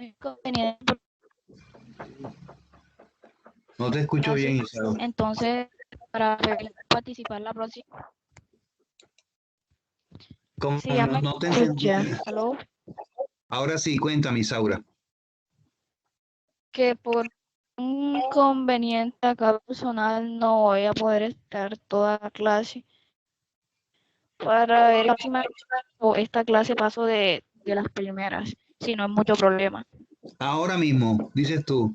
inconveniente. No te escucho bien, Isaura. Entonces, para participar la próxima. ¿Cómo? Sí, ya me No te entendí. escucha. ¿Aló? Ahora sí, cuéntame, Isaura. Que por un inconveniente acá personal no voy a poder estar toda la clase. Para ver la próxima o esta clase paso de las primeras, si no es mucho problema. Ahora mismo, dices tú.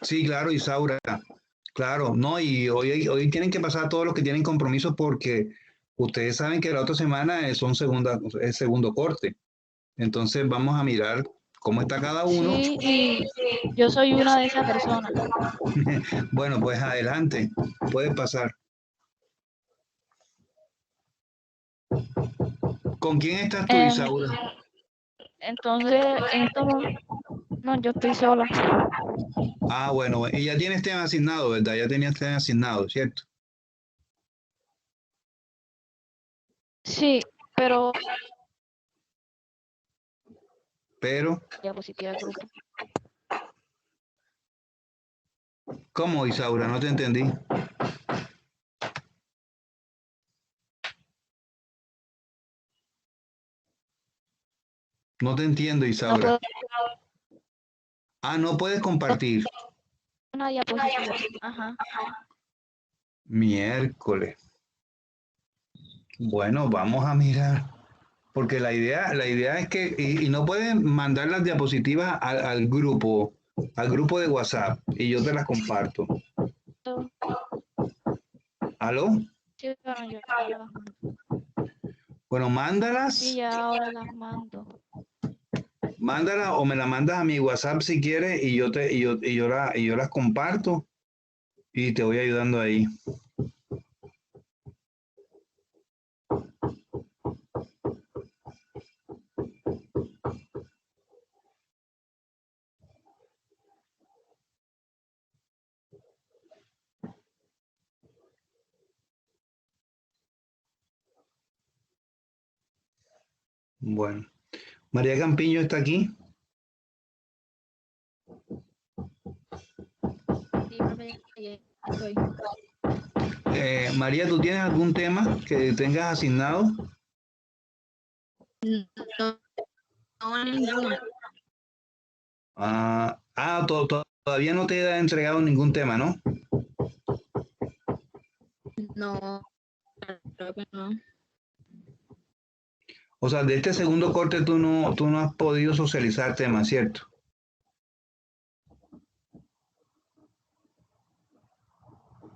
Sí, claro, Isaura. Claro, no, y hoy tienen que pasar todos los que tienen compromisos porque ustedes saben que la otra semana es segundo corte. Entonces vamos a mirar cómo está cada uno. Sí, y yo soy una de esas personas. Bueno, pues adelante, puedes pasar. ¿Con quién estás tú, Isaura? Entonces, en estos momentos, no, yo estoy sola. Ah, bueno, y ya tienes tema asignado, ¿verdad? Ya tenías tema asignado, ¿cierto? Sí, pero Pero, diapositiva de grupo. ¿cómo, Isaura? No te entendí. No te entiendo, No Isaura. puedo Ah, no puedes compartir. una diapositiva. Ajá. Miércoles. Bueno, vamos a mirar. Porque la idea es que, y no pueden mandar las diapositivas al grupo de WhatsApp, y yo te las comparto. ¿Aló? Sí, bueno, yo ahora las mando. Bueno, Sí, mándalas, ya ahora las mando. mándalas o me las mandas a mi WhatsApp si quieres y yo las comparto y te voy ayudando ahí. Bueno, María Campiño está aquí. Sí, profe, ya estoy. María, ¿tú tienes algún tema que tengas asignado? No, no, ninguno. Todavía no te he entregado ningún tema, ¿no? No, creo que no. O sea, de este segundo corte tú no has podido socializar temas, ¿cierto?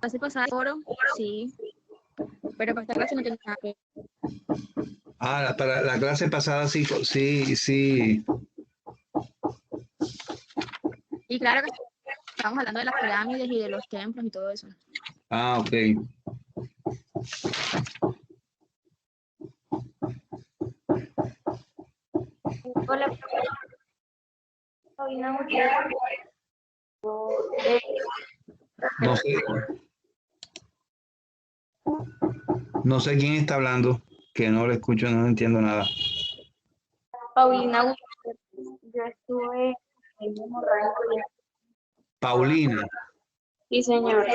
Clase pasada, foro, sí, pero para esta clase no tiene nada que ver. Ah, para la clase pasada sí, sí, sí. Y claro que estamos hablando de las pirámides y de los templos y todo eso. Ah, ok. Hola, Paulina Gutiérrez. No sé, no sé quién está hablando, que no le escucho, no entiendo nada. Paulina Gutiérrez. Yo estuve en el hemorrágico y Paulina, sí, señor.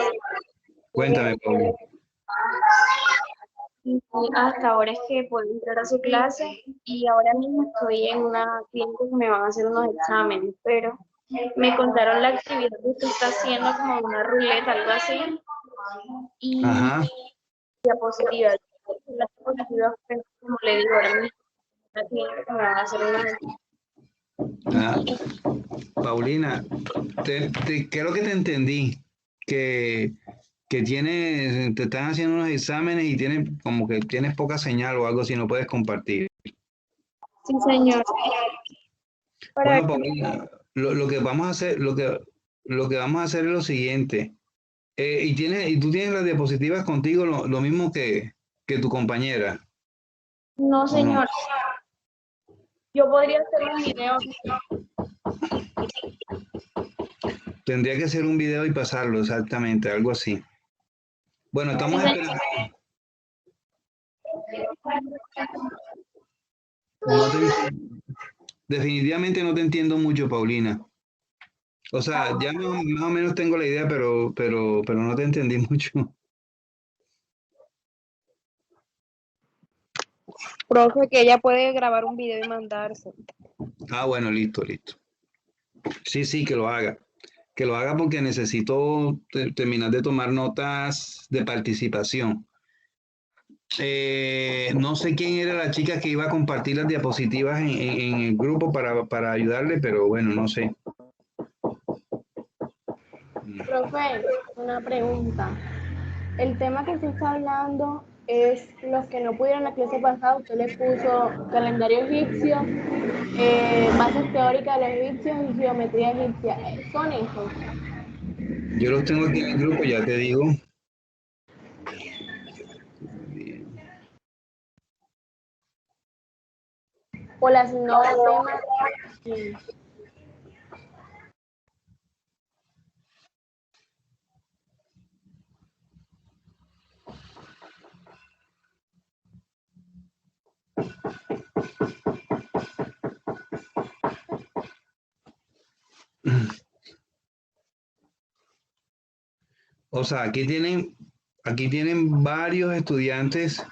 cuéntame, Paulina. Y hasta ahora es que puedo entrar a su clase y ahora mismo estoy en una clínica que me van a hacer unos exámenes, pero me contaron la actividad que usted está haciendo como una ruleta, algo así, y Ajá. diapositivas. Las diapositivas, pues, como le digo, ahora mismo en la clínica que me van a hacer unos Ah, Paulina, creo que te entendí que, te están haciendo unos exámenes y como que tienes poca señal o algo así, no puedes compartir. sí, señor. Para ver Bueno, Paulina, lo que vamos a hacer, lo que vamos a hacer es lo siguiente. Y tú tienes las diapositivas contigo lo mismo que tu compañera, no, ¿o no? señor. Yo podría hacer un video. Tendría que hacer un video y pasarlo, exactamente, algo así. Bueno, Sí, estamos señor. esperando. No te, definitivamente no te entiendo mucho, Paulina. O sea, ya más o menos tengo la idea, pero no te entendí mucho. Profe, que ella puede grabar un video y mandarse. Ah, bueno, listo, listo. Sí, sí, que lo haga. Que lo haga porque necesito terminar de tomar notas de participación. No sé quién era la chica que iba a compartir las diapositivas en el grupo para ayudarle, pero bueno, no sé. Profe, una pregunta. El tema que se está hablando es los que no pudieron la clase pasada, usted le puso calendario egipcio, bases teóricas de los egipcios y geometría egipcia. ¿Son esos? Yo los tengo aquí en el grupo, ya te digo. O le asignó temas. Sí. O sea, aquí tienen varios estudiantes.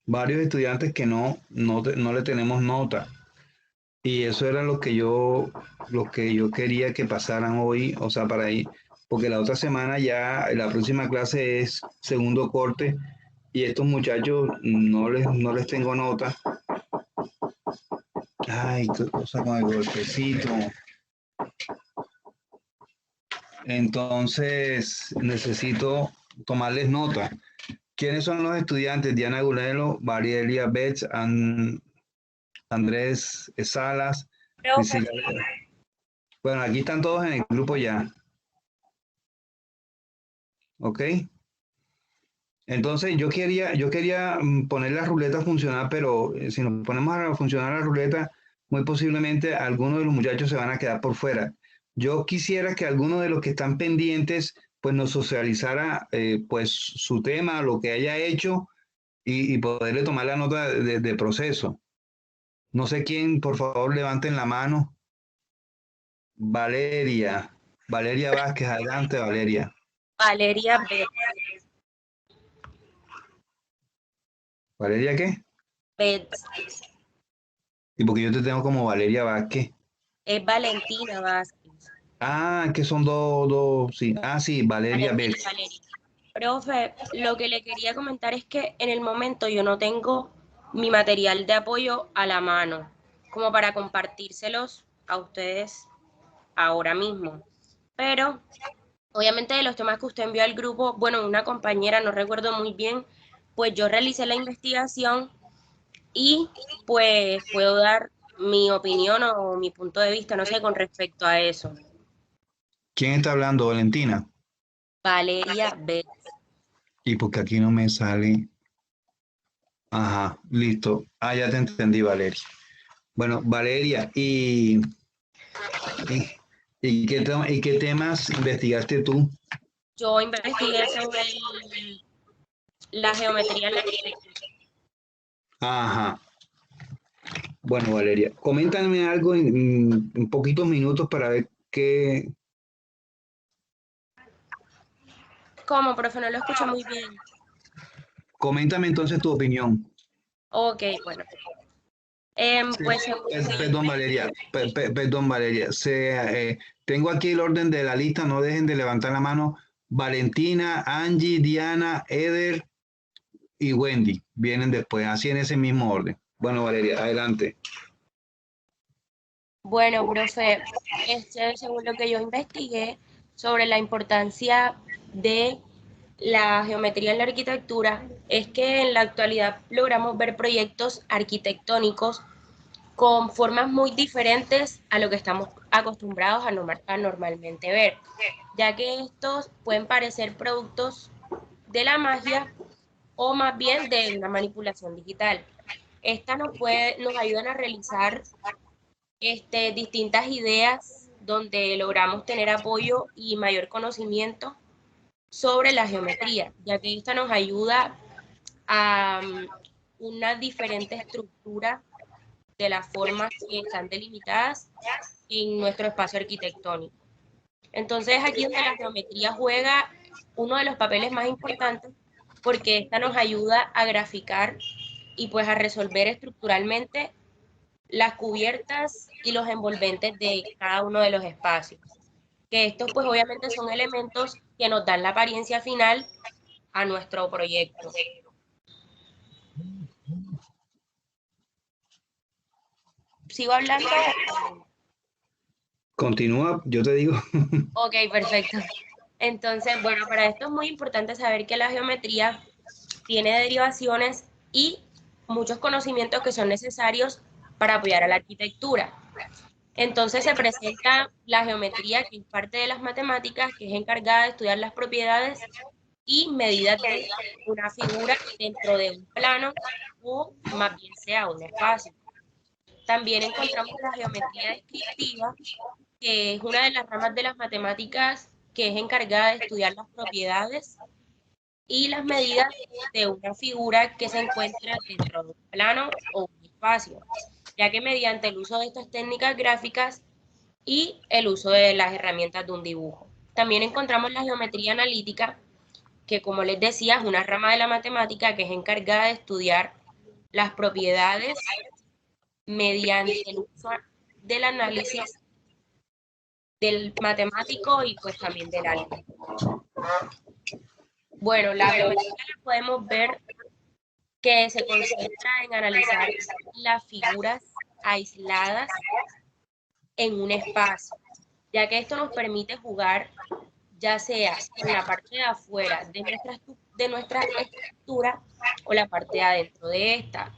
Varios estudiantes que no le tenemos nota. Y eso era lo que yo quería que pasaran hoy, o sea, para ir, porque la otra semana ya, la próxima clase es segundo corte y estos muchachos no les tengo nota. Ay, qué cosa con el golpecito. Entonces, necesito tomarles nota. ¿Quiénes son los estudiantes? Diana Gulelo, Varielia Betts, Andrés Salas, Profe, Priscila. Bueno, aquí están todos en el grupo ya, ¿ok? Entonces yo quería poner la ruleta a funcionar, pero si nos ponemos a funcionar la ruleta, muy posiblemente algunos de los muchachos se van a quedar por fuera. Yo quisiera que alguno de los que están pendientes, pues nos socializara pues su tema, lo que haya hecho y poderle tomar la nota de proceso. No sé quién, por favor, levanten la mano. Valeria, Valeria Vázquez, adelante, Valeria. Valeria Bet, ¿Valeria qué? Bet, Y porque yo te tengo como Valeria Vázquez. es Valentina Vázquez. Ah, que son dos, sí. Ah, sí, Valeria Valentina, Betts. Valeria. Profe, lo que le quería comentar es que en el momento yo no tengo mi material de apoyo a la mano, como para compartírselos a ustedes ahora mismo. Pero, obviamente, de los temas que usted envió al grupo, bueno, una compañera, no recuerdo muy bien, pues yo realicé la investigación y pues puedo dar mi opinión o mi punto de vista, no sé, con respecto a eso. ¿Quién está hablando, Valentina? Valeria B. Y porque aquí no me sale. Ajá, listo. Ah, ya te entendí, Valeria. Bueno, Valeria, y qué temas investigaste tú? Yo investigué sobre la geometría en la arquitectura. Ajá. Bueno, Valeria, coméntame algo en poquitos minutos para ver qué. ¿Cómo, profe? No lo escuché muy bien. Coméntame entonces tu opinión. Ok, bueno. Sí, Pues según lo que yo perdón, Valeria. investigué, Perdón, Valeria. Tengo aquí el orden de la lista. No dejen de levantar la mano. Valentina, Angie, Diana, Eder y Wendy vienen después, así en ese mismo orden. Bueno, Valeria, adelante. bueno, profe, según lo que yo investigué sobre la importancia de la geometría en la arquitectura, es que en la actualidad logramos ver proyectos arquitectónicos con formas muy diferentes a lo que estamos acostumbrados a normalmente ver, ya que estos pueden parecer productos de la magia o más bien de una manipulación digital. Estas nos ayudan a realizar distintas ideas donde logramos tener apoyo y mayor conocimiento sobre la geometría, ya que esta nos ayuda a una diferente estructura de las formas que están delimitadas en nuestro espacio arquitectónico. Entonces aquí donde la geometría juega uno de los papeles más importantes porque esta nos ayuda a graficar y pues a resolver estructuralmente las cubiertas y los envolventes de cada uno de los espacios. Que estos pues obviamente son elementos que nos dan la apariencia final a nuestro proyecto. ¿Sigo hablando? Continúa, yo te digo. Ok, perfecto. Entonces, bueno, para esto es muy importante saber que la geometría tiene derivaciones y muchos conocimientos que son necesarios para apoyar a la arquitectura. Entonces se presenta la geometría, que es parte de las matemáticas, que es encargada de estudiar las propiedades y medidas de una figura dentro de un plano o más bien sea un espacio. También encontramos la geometría descriptiva, que es una de las ramas de las matemáticas que es encargada de estudiar las propiedades y las medidas de una figura que se encuentra dentro de un plano o un espacio, ya que mediante el uso de estas técnicas gráficas y el uso de las herramientas de un dibujo. También encontramos la geometría analítica, que como les decía es una rama de la matemática que es encargada de estudiar las propiedades mediante el uso del análisis del matemático y pues también del álgebra. Bueno, la geometría la podemos ver que se concentra en analizar las figuras aisladas en un espacio, ya que esto nos permite jugar ya sea con la parte de afuera de nuestra estructura o la parte de adentro de esta,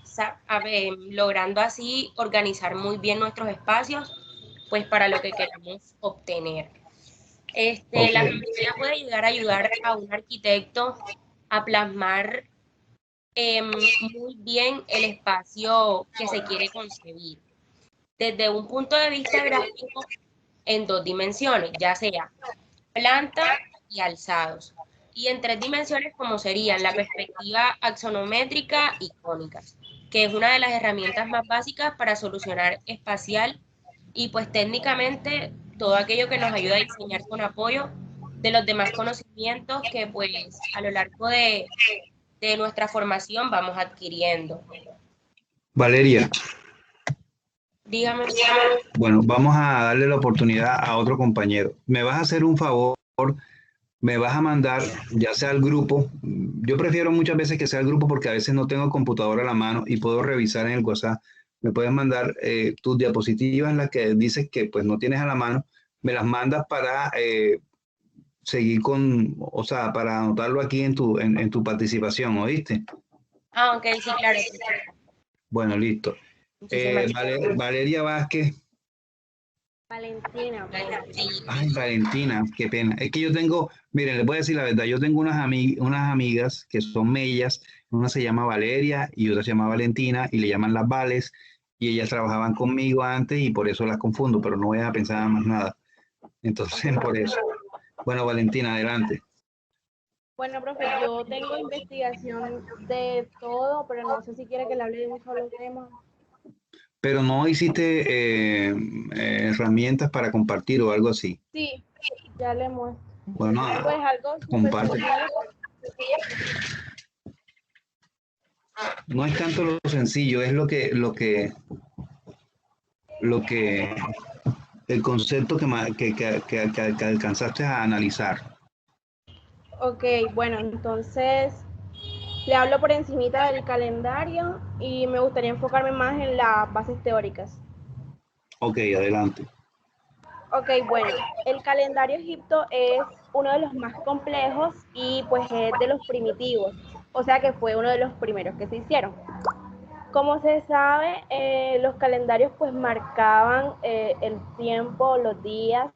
logrando así organizar muy bien nuestros espacios, pues para lo que queramos obtener. Ok, La geometría puede llegar a ayudar a un arquitecto a plasmar muy bien el espacio que se quiere concebir, desde un punto de vista gráfico en dos dimensiones, ya sea planta y alzados, y en tres dimensiones como serían la perspectiva axonométrica y cónica, que es una de las herramientas más básicas para solucionar espacial y pues técnicamente todo aquello que nos ayuda a diseñar con apoyo de los demás conocimientos que pues a lo largo de nuestra formación vamos adquiriendo. Valeria, Dígame. bueno, vamos a darle la oportunidad a otro compañero. ¿Me vas a hacer un favor? Me vas a mandar, ya sea al grupo. Yo prefiero muchas veces que sea el grupo porque a veces no tengo computadora a la mano y puedo revisar en el WhatsApp. Me puedes mandar tus diapositivas en las que dices que pues no tienes a la mano. Me las mandas para seguir con, o sea, para anotarlo aquí en tu participación, ¿oíste? Ah, ok, sí, claro, perfecto. Bueno, listo. Muchísimas gracias. Valeria Vázquez. Valentina, profe. Ay, Valentina, qué pena. Es que yo tengo, miren, les voy a decir la verdad, yo tengo unas amigas que son mellas, una se llama Valeria y otra se llama Valentina y le llaman las Vales y ellas trabajaban conmigo antes y por eso las confundo, pero no voy a pensar más nada. Entonces, por eso. Bueno, Valentina, adelante. Bueno, profe, yo tengo investigación de todo, pero no sé si quiere que le hable de un solo tema. Pero no hiciste herramientas para compartir o algo así. Sí, ya le muestro. Bueno, Pues algo súper comparte. sencillo. No es tanto lo sencillo, es lo que, el concepto que alcanzaste a analizar. Ok, bueno, entonces le hablo por encimita del calendario y me gustaría enfocarme más en las bases teóricas. Ok, adelante. Ok, bueno, el calendario egipto es uno de los más complejos y pues es de los primitivos, o sea que fue uno de los primeros que se hicieron. Como se sabe, los calendarios pues marcaban el tiempo, los días,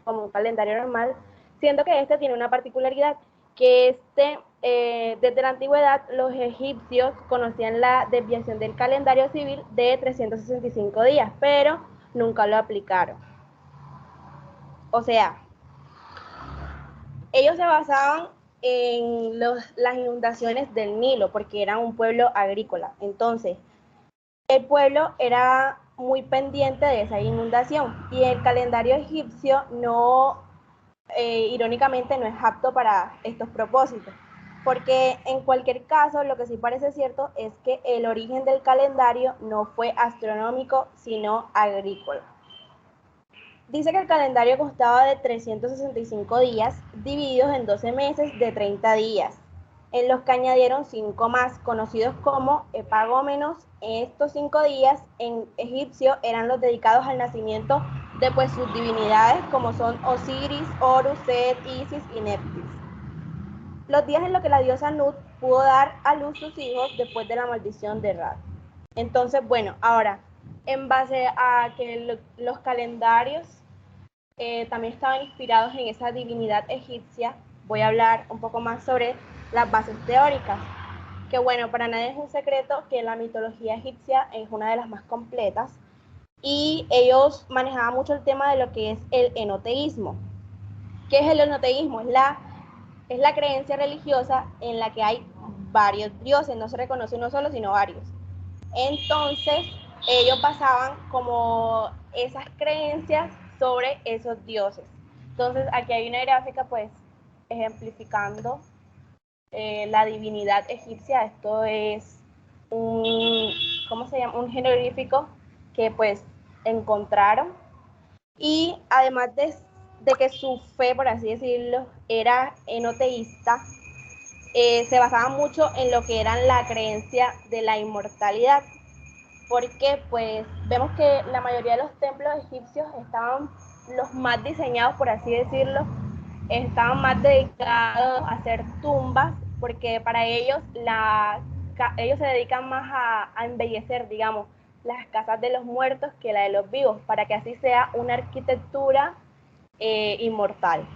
como un calendario normal, siendo que este tiene una particularidad, que este desde la antigüedad los egipcios conocían la desviación del calendario civil de 365 días, pero nunca lo aplicaron. O sea, ellos se basaban en las inundaciones del Nilo porque eran un pueblo agrícola. Entonces, el pueblo era muy pendiente de esa inundación y el calendario egipcio no, irónicamente, no es apto para estos propósitos. Porque en cualquier caso, lo que sí parece cierto es que el origen del calendario no fue astronómico, sino agrícola. Dice que el calendario constaba de 365 días divididos en 12 meses de 30 días, en los que añadieron 5 más, conocidos como epagómenos. Estos 5 días en egipcio eran los dedicados al nacimiento de pues, sus divinidades, como son Osiris, Horus, Set, Isis y Neptis. Los días en los que la diosa Nut pudo dar a luz sus hijos después de la maldición de Ra. Entonces, bueno, ahora, en base a que los calendarios también estaban inspirados en esa divinidad egipcia, voy a hablar un poco más sobre las bases teóricas. Que bueno, para nadie es un secreto que la mitología egipcia es una de las más completas y ellos manejaban mucho el tema de lo que es el enoteísmo. ¿Qué es el enoteísmo? Es la creencia religiosa en la que hay varios dioses, no se reconoce uno solo, sino varios. Entonces, ellos basaban como esas creencias sobre esos dioses. Entonces, aquí hay una gráfica, pues, ejemplificando la divinidad egipcia. Esto es un, ¿cómo se llama? Un jeroglífico que, pues, encontraron. Y además de que su fe, por así decirlo, era enoteísta, se basaba mucho en lo que era la creencia de la inmortalidad, porque pues vemos que la mayoría de los templos egipcios estaban los más diseñados, por así decirlo, estaban más dedicados a hacer tumbas, porque para ellos ellos se dedican más a embellecer, digamos, las casas de los muertos que la de los vivos, para que así sea una arquitectura inmortal.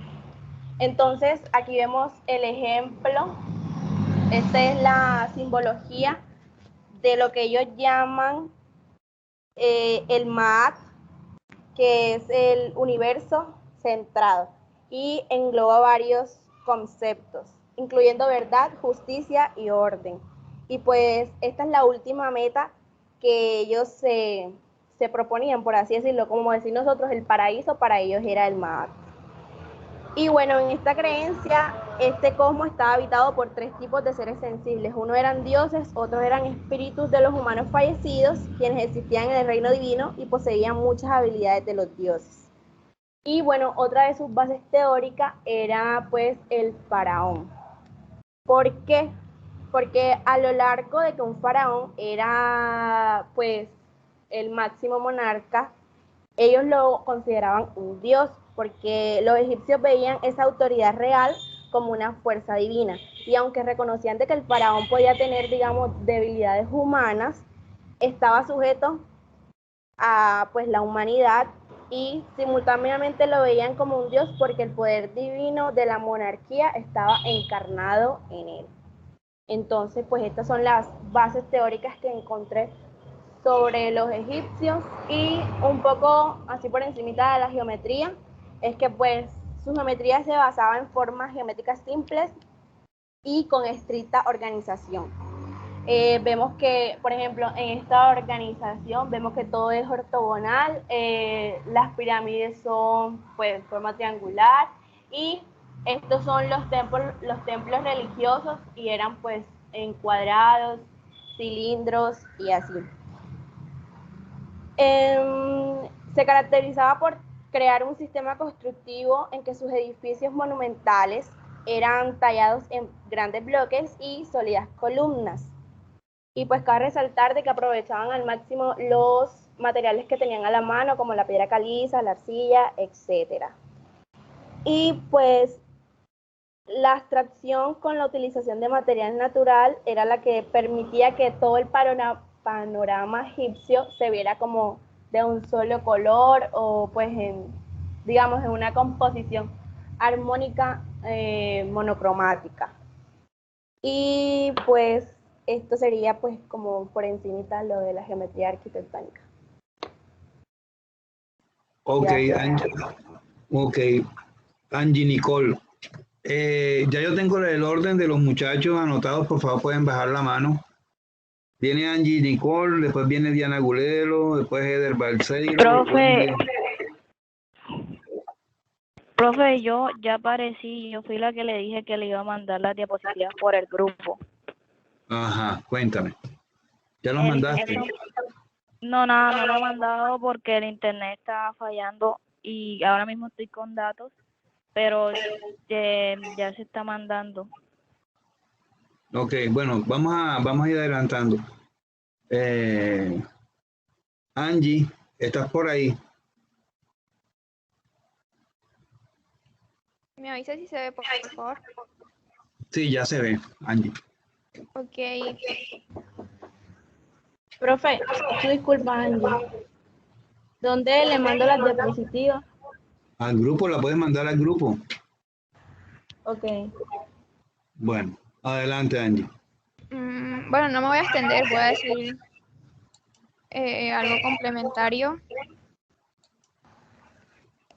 Entonces, aquí vemos el ejemplo. Esta es la simbología de lo que ellos llaman el Maat, que es el universo centrado y engloba varios conceptos, incluyendo verdad, justicia y orden. Y pues esta es la última meta que ellos se proponían, por así decirlo, como decir nosotros, el paraíso para ellos era el Maat. Y bueno, en esta creencia, este cosmos estaba habitado por 3 tipos de seres sensibles. Uno eran dioses, otros eran espíritus de los humanos fallecidos, quienes existían en el reino divino y poseían muchas habilidades de los dioses. Y bueno, otra de sus bases teóricas era pues el faraón. ¿Por qué? Porque a lo largo de que un faraón era pues el máximo monarca, ellos lo consideraban un dios, porque los egipcios veían esa autoridad real como una fuerza divina. Y aunque reconocían de que el faraón podía tener, digamos, debilidades humanas, estaba sujeto a pues la humanidad y simultáneamente lo veían como un dios porque el poder divino de la monarquía estaba encarnado en él. Entonces, pues estas son las bases teóricas que encontré sobre los egipcios y un poco así por encimita de la geometría, es que pues su geometría se basaba en formas geométricas simples y con estricta organización. Vemos que, por ejemplo, en esta organización vemos que todo es ortogonal, las pirámides son pues forma triangular y estos son los templos religiosos y eran pues en cuadrados, cilindros y así. Se caracterizaba por crear un sistema constructivo en que sus edificios monumentales eran tallados en grandes bloques y sólidas columnas. Y pues cabe resaltar de que aprovechaban al máximo los materiales que tenían a la mano, como la piedra caliza, la arcilla, etc. Y pues la abstracción con la utilización de material natural era la que permitía que todo el panorama egipcio se viera como de un solo color o pues digamos en una composición armónica monocromática. Y pues esto sería pues como por encimita lo de la geometría arquitectónica. Ok, Gracias. Angie Nicole. Ya yo tengo el orden de los muchachos anotados, por favor pueden bajar la mano. Viene Angie Nicole, después viene Diana Gulelo, después Eder Balseiro. Profe, yo ya aparecí, yo fui la que le dije que le iba a mandar las diapositivas por el grupo. Ajá, cuéntame. ¿Ya los El mandaste? internet, no, nada, no lo he mandado porque el internet está fallando y ahora mismo estoy con datos, pero ya se está mandando. Ok, bueno, vamos a ir adelantando. Angie, ¿estás por ahí? ¿Me avisa si se ve, por favor? Sí, ya se ve, Angie. Ok. Profe, disculpa, Angie. ¿Dónde le mando las diapositivas? Al grupo, la puedes mandar al grupo. Ok. Bueno, adelante, Angie. Bueno, no me voy a extender, voy a decir algo complementario.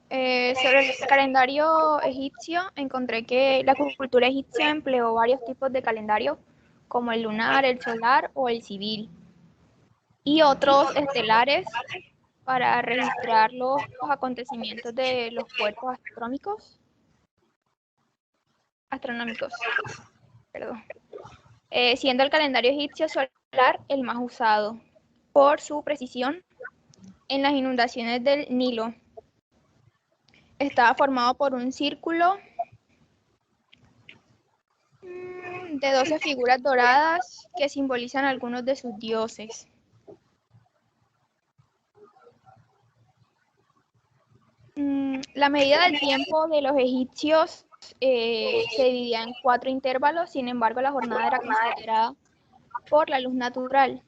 Sobre el calendario egipcio, encontré que la cultura egipcia empleó varios tipos de calendario, como el lunar, el solar o el civil, y otros estelares para registrar los acontecimientos de los cuerpos astronómicos, perdón. Siendo el calendario egipcio solar el más usado por su precisión en las inundaciones del Nilo. Estaba formado por un círculo de 12 figuras doradas que simbolizan algunos de sus dioses. La medida del tiempo de los egipcios se dividía en 4 intervalos, sin embargo la jornada era considerada por la luz natural.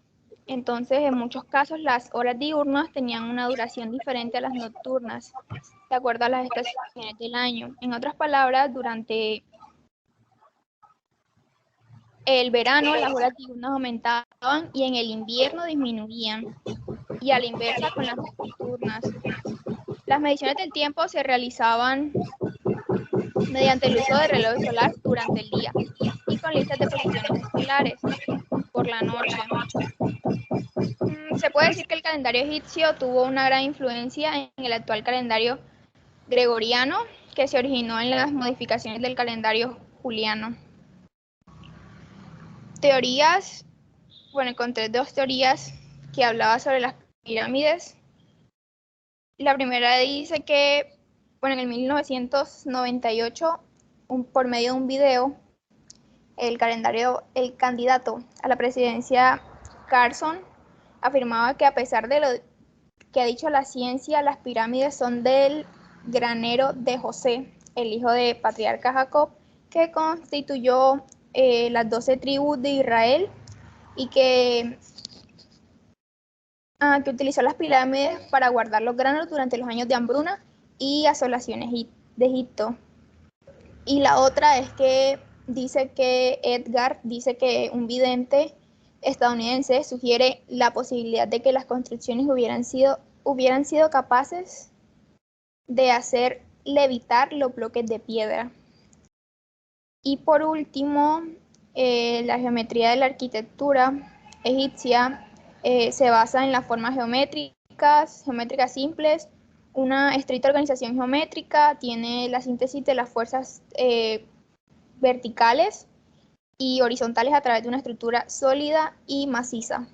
Entonces, en muchos casos, las horas diurnas tenían una duración diferente a las nocturnas, de acuerdo a las estaciones del año. En otras palabras, durante el verano las horas diurnas aumentaban y en el invierno disminuían, y a la inversa con las nocturnas. Las mediciones del tiempo se realizaban mediante el uso del reloj solar durante el día y con listas de posiciones estelares por la noche. Se puede decir que el calendario egipcio tuvo una gran influencia en el actual calendario gregoriano, que se originó en las modificaciones del calendario juliano. Teorías, bueno, encontré 2 teorías que hablaban sobre las pirámides. La primera dice que, bueno, en el 1998, por medio de un video, el candidato a la presidencia, Carson, afirmaba que a pesar de lo que ha dicho la ciencia, las pirámides son del granero de José, el hijo de patriarca Jacob, que constituyó las 12 tribus de Israel y que utilizó las pirámides para guardar los granos durante los años de hambruna y asolaciones de Egipto. Y la otra es que Edgar dice que un vidente estadounidense sugiere la posibilidad de que las construcciones hubieran sido capaces de hacer levitar los bloques de piedra. Y por último, la geometría de la arquitectura egipcia se basa en las formas geométricas simples, una estricta organización geométrica, tiene la síntesis de las fuerzas verticales y horizontales a través de una estructura sólida y maciza.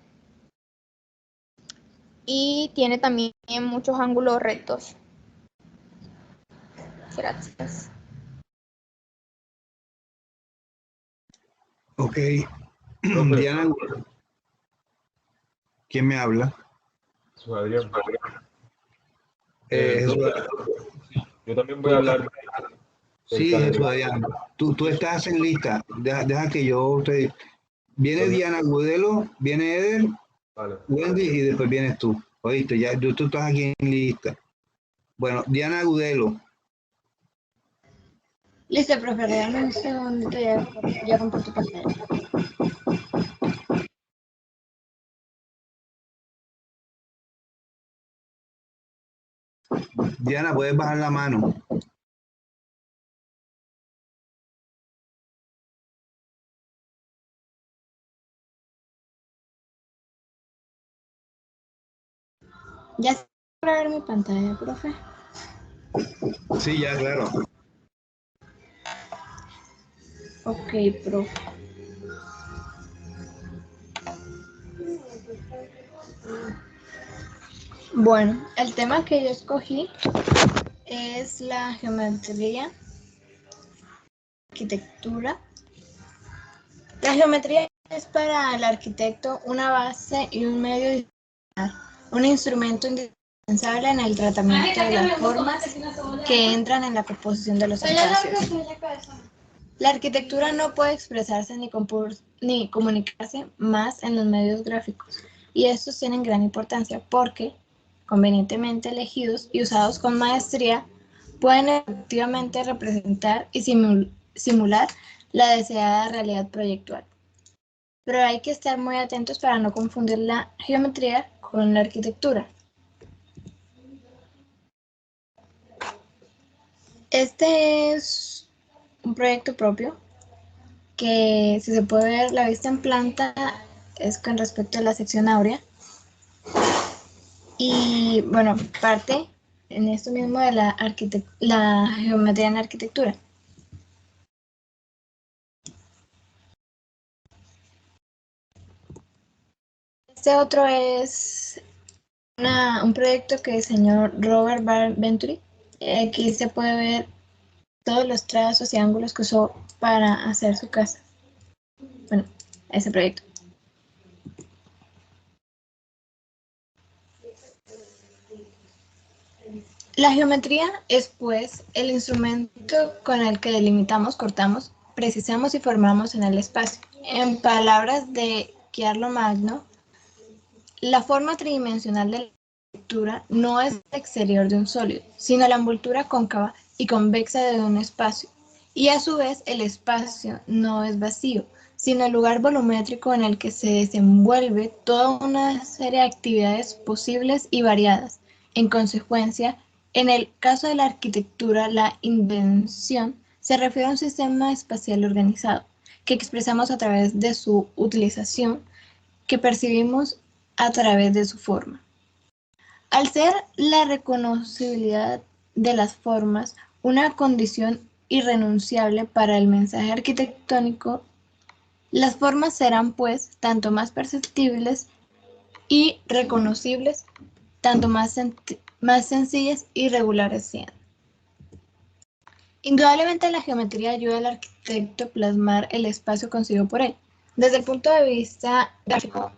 Y tiene también muchos ángulos rectos. Gracias. Ok. Diana, ¿quién me habla? Soy Adrián. Yo también voy a hablar. Sí, Jesús Adrián. Tú estás en lista. Deja que yo te... Viene Diana Gudelo, viene Eder, Vale. Wendy y después vienes tú. Oíste, ya tú estás aquí en lista. Bueno, Diana Gudelo. Listo, profe, dame un segundito, ya comparto pantalla. Diana, puedes bajar la mano. ¿Ya se puede ver mi pantalla, profe? Sí, ya, claro. Ok, profe. Bueno, el tema que yo escogí es la geometría, arquitectura. La geometría es para el arquitecto una base y un medio disciplinar, un instrumento indispensable en el tratamiento de las formas que entran en la composición de los espacios. La arquitectura no puede expresarse ni comunicarse más en los medios gráficos, y estos tienen gran importancia porque, convenientemente elegidos y usados con maestría, pueden efectivamente representar y simular la deseada realidad proyectual. Pero hay que estar muy atentos para no confundir la geometría con la arquitectura. Este es un proyecto propio que, si se puede ver la vista en planta, es con respecto a la sección áurea. Y bueno, parte en esto mismo de la geometría en la arquitectura. Este otro es un proyecto que diseñó Robert Venturi. Aquí se puede ver todos los trazos y ángulos que usó para hacer su casa. Bueno, ese proyecto. La geometría es, pues, el instrumento con el que delimitamos, cortamos, precisamos y formamos en el espacio. En palabras de Carlo Magno, la forma tridimensional de la arquitectura no es el exterior de un sólido, sino la envoltura cóncava y convexa de un espacio. Y a su vez, el espacio no es vacío, sino el lugar volumétrico en el que se desenvuelve toda una serie de actividades posibles y variadas. En consecuencia, en el caso de la arquitectura, la invención se refiere a un sistema espacial organizado, que expresamos a través de su utilización, que percibimos a través de su forma. Al ser la reconocibilidad de las formas una condición irrenunciable para el mensaje arquitectónico, las formas serán, pues, tanto más perceptibles y reconocibles, tanto más sencillas y regulares sean. Indudablemente la geometría ayuda al arquitecto a plasmar el espacio concebido por él. Desde el punto de vista gráfico,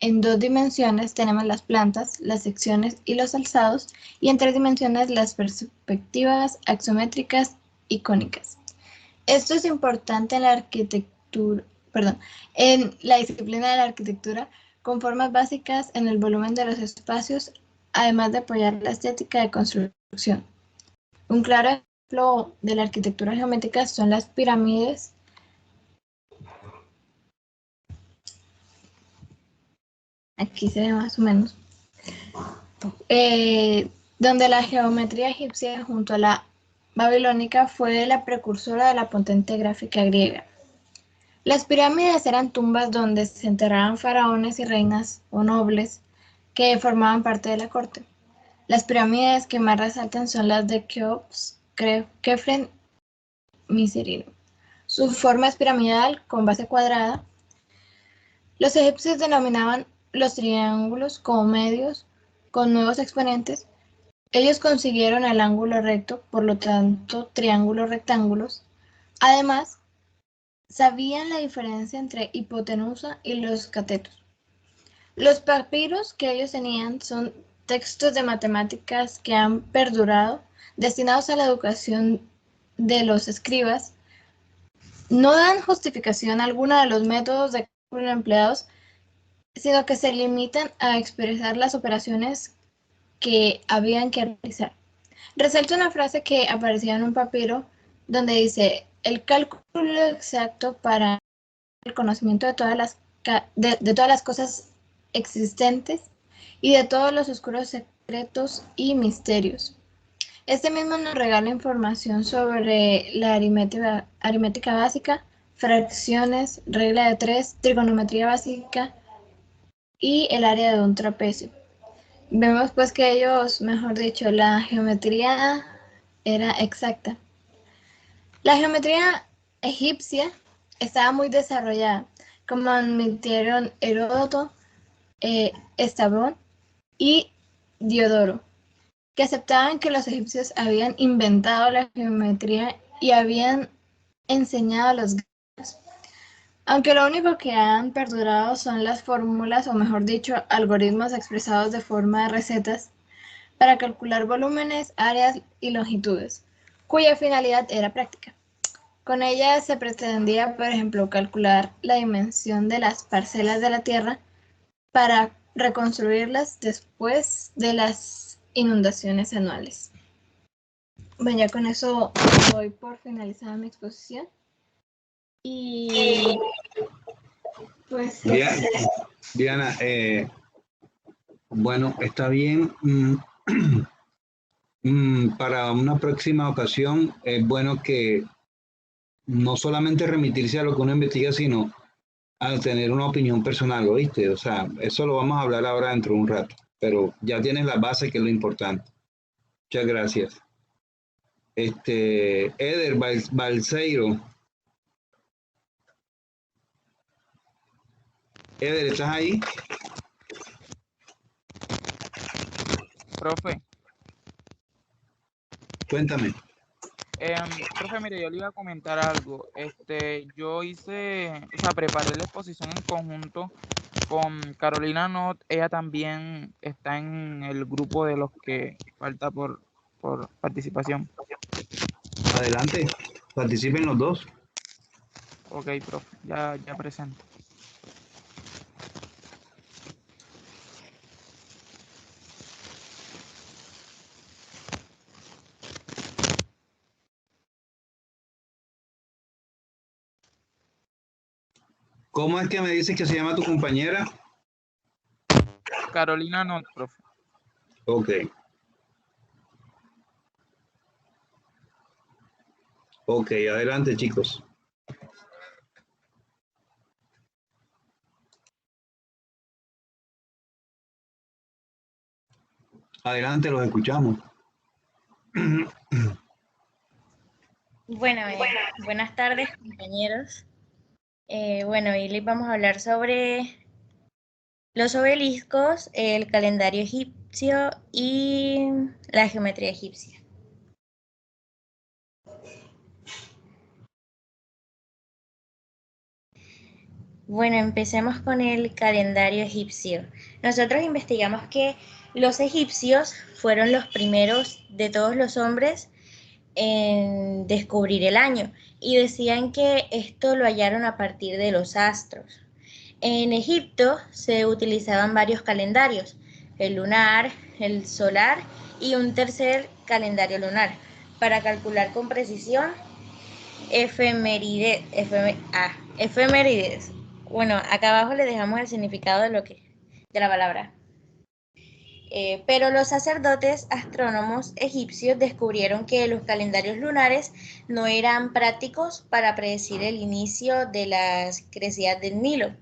en 2 dimensiones tenemos las plantas, las secciones y los alzados, y en 3 dimensiones las perspectivas axométricas y cónicas. Esto es importante en la en la disciplina de la arquitectura, con formas básicas en el volumen de los espacios, además de apoyar la estética de construcción. Un claro ejemplo de la arquitectura geométrica son las pirámides. Aquí se ve más o menos. Donde la geometría egipcia junto a la babilónica fue la precursora de la potente gráfica griega. Las pirámides eran tumbas donde se enterraban faraones y reinas o nobles que formaban parte de la corte. Las pirámides que más resaltan son las de Keops, Kefren y Miserino. Su forma es piramidal con base cuadrada. Los egipcios denominaban los triángulos como medios con nuevos exponentes. Ellos consiguieron el ángulo recto, por lo tanto, triángulos rectángulos. Además, sabían la diferencia entre hipotenusa y los catetos. Los papiros que ellos tenían son textos de matemáticas que han perdurado, destinados a la educación de los escribas. No dan justificación alguna de los métodos de cálculo empleados, sino que se limitan a expresar las operaciones que habían que realizar. Resalto una frase que aparecía en un papiro donde dice el cálculo exacto para el conocimiento de todas de todas las cosas existentes y de todos los oscuros secretos y misterios. Este mismo nos regala información sobre la aritmética básica, fracciones, regla de 3, trigonometría básica y el área de un trapecio. Vemos pues que ellos, mejor dicho, la geometría era exacta. La geometría egipcia estaba muy desarrollada, como admitieron Heródoto, Estrabón y Diodoro, que aceptaban que los egipcios habían inventado la geometría y habían enseñado a los griegos. Aunque lo único que han perdurado son las fórmulas, o mejor dicho, algoritmos expresados de forma de recetas para calcular volúmenes, áreas y longitudes, cuya finalidad era práctica. Con ella se pretendía, por ejemplo, calcular la dimensión de las parcelas de la Tierra para reconstruirlas después de las inundaciones anuales. Bueno, ya con eso doy por finalizada mi exposición. Y pues... Diana, bueno, está bien. Para una próxima ocasión es bueno que no solamente remitirse a lo que uno investiga, sino a tener una opinión personal, ¿oíste? O sea, eso lo vamos a hablar ahora dentro de un rato, pero ya tienes la base, que es lo importante. Muchas gracias. Eder Balseiro. Eder, ¿estás ahí? Profe. Cuéntame. Profe, mire, yo le iba a comentar algo. Yo preparé la exposición en conjunto con Carolina Not. Ella también está en el grupo de los que falta por participación. Adelante, participen los dos. Ok, profe, ya presento. ¿Cómo es que me dices que se llama tu compañera? Carolina Not, profe. Ok. Ok, adelante, chicos. Adelante, los escuchamos. Bueno, buenas tardes, compañeros. Hoy les vamos a hablar sobre los obeliscos, el calendario egipcio y la geometría egipcia. Bueno, empecemos con el calendario egipcio. Nosotros investigamos que los egipcios fueron los primeros de todos los hombres en descubrir el año y decían que esto lo hallaron a partir de los astros. En Egipto se utilizaban varios calendarios, el lunar, el solar y un tercer calendario lunar para calcular con precisión efemérides. Bueno, acá abajo le dejamos el significado de la palabra. Pero los sacerdotes astrónomos egipcios descubrieron que los calendarios lunares no eran prácticos para predecir el inicio de las crecidas del Nilo,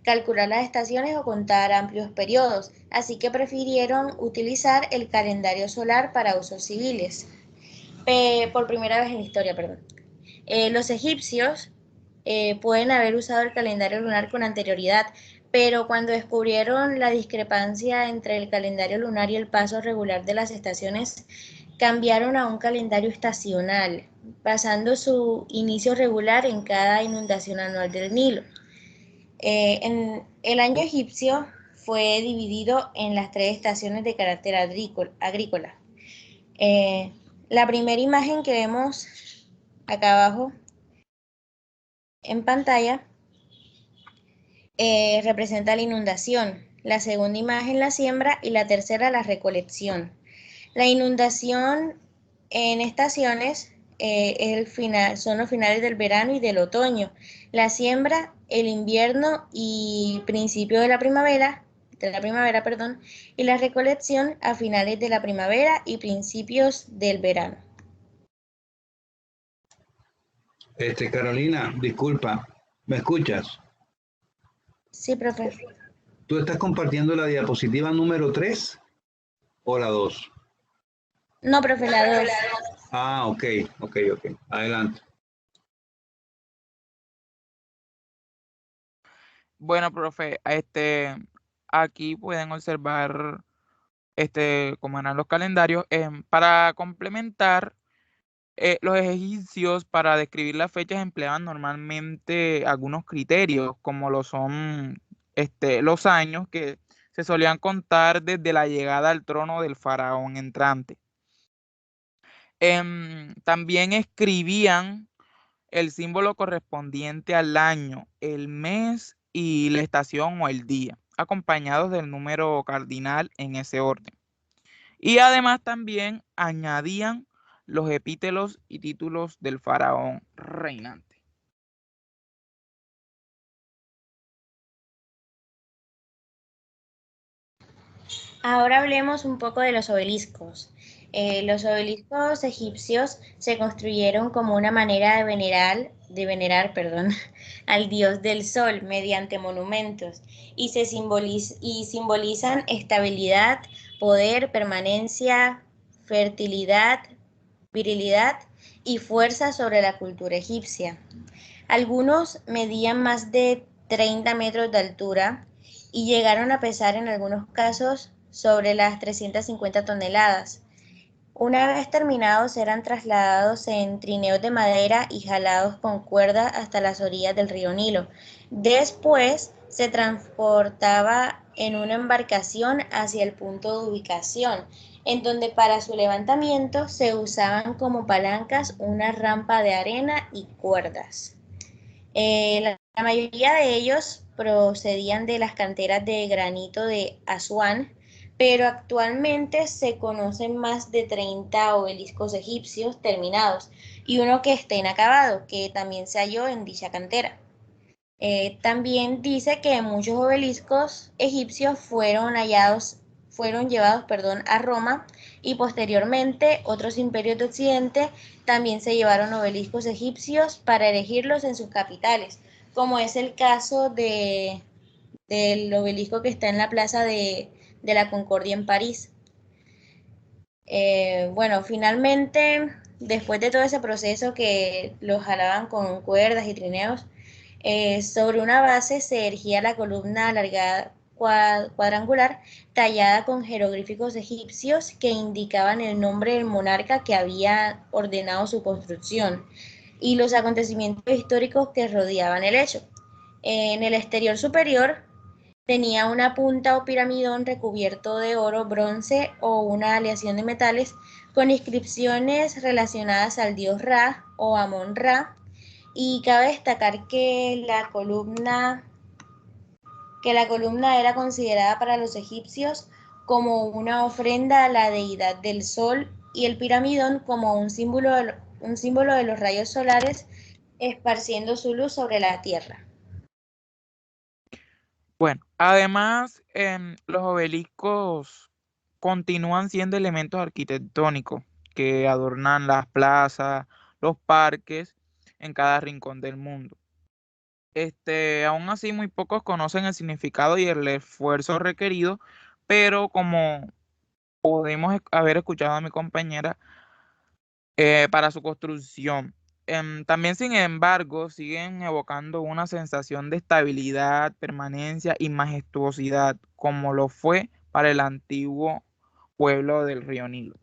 calcular las estaciones o contar amplios periodos, así que prefirieron utilizar el calendario solar para usos civiles. Por primera vez en la historia, perdón. Los egipcios pueden haber usado el calendario lunar con anterioridad, pero cuando descubrieron la discrepancia entre el calendario lunar y el paso regular de las estaciones, cambiaron a un calendario estacional, basando su inicio regular en cada inundación anual del Nilo. El año egipcio fue dividido en las 3 estaciones de carácter agrícola. La primera imagen que vemos acá abajo en pantalla representa la inundación, la segunda imagen la siembra y la tercera la recolección. La inundación en estaciones son los finales del verano y del otoño. La siembra, el invierno y principio de la primavera, perdón, y la recolección a finales de la primavera y principios del verano. Carolina, disculpa, ¿me escuchas? Sí, profe. ¿Tú estás compartiendo la diapositiva número 3 o la 2? No, profe, la 2. Ah, ok. Adelante. Bueno, profe, aquí pueden observar cómo eran los calendarios. Para complementar, los egipcios para describir las fechas empleaban normalmente algunos criterios, como lo son los años que se solían contar desde la llegada al trono del faraón entrante. También escribían el símbolo correspondiente al año, el mes y la estación o el día, acompañados del número cardinal en ese orden. Y además también añadían los epítetos y títulos del faraón reinante. Ahora hablemos un poco de los obeliscos. Los obeliscos egipcios se construyeron como una manera de venerar, perdón, al dios del sol mediante monumentos y simbolizan estabilidad, poder, permanencia, fertilidad, virilidad y fuerza sobre la cultura egipcia. Algunos medían más de 30 metros de altura y llegaron a pesar en algunos casos sobre las 350 toneladas. Una vez terminados eran trasladados en trineos de madera y jalados con cuerda hasta las orillas del río Nilo. Después se transportaba en una embarcación hacia el punto de ubicación, en donde para su levantamiento se usaban como palancas una rampa de arena y cuerdas. La mayoría de ellos procedían de las canteras de granito de Asuán, pero actualmente se conocen más de 30 obeliscos egipcios terminados y uno que está inacabado, que también se halló en dicha cantera. También dice que muchos obeliscos egipcios fueron llevados, a Roma y posteriormente otros imperios de Occidente también se llevaron obeliscos egipcios para erigirlos en sus capitales, como es el caso del obelisco que está en la Plaza de la Concordia en París. Bueno, finalmente, después de todo ese proceso que los jalaban con cuerdas y trineos, sobre una base se erigía la columna alargada cuadrangular tallada con jeroglíficos egipcios que indicaban el nombre del monarca que había ordenado su construcción y los acontecimientos históricos que rodeaban el hecho. En el exterior superior tenía una punta o piramidón recubierto de oro, bronce o una aleación de metales con inscripciones relacionadas al dios Ra o Amón-Ra. Y cabe destacar que la columna era considerada para los egipcios como una ofrenda a la deidad del sol y el piramidón como un símbolo de los rayos solares esparciendo su luz sobre la tierra. Bueno, además, los obeliscos continúan siendo elementos arquitectónicos que adornan las plazas, los parques en cada rincón del mundo. Aún así, muy pocos conocen el significado y el esfuerzo requerido, pero como podemos haber escuchado a mi compañera, para su construcción. También, sin embargo, siguen evocando una sensación de estabilidad, permanencia y majestuosidad, como lo fue para el antiguo pueblo del río Nilo.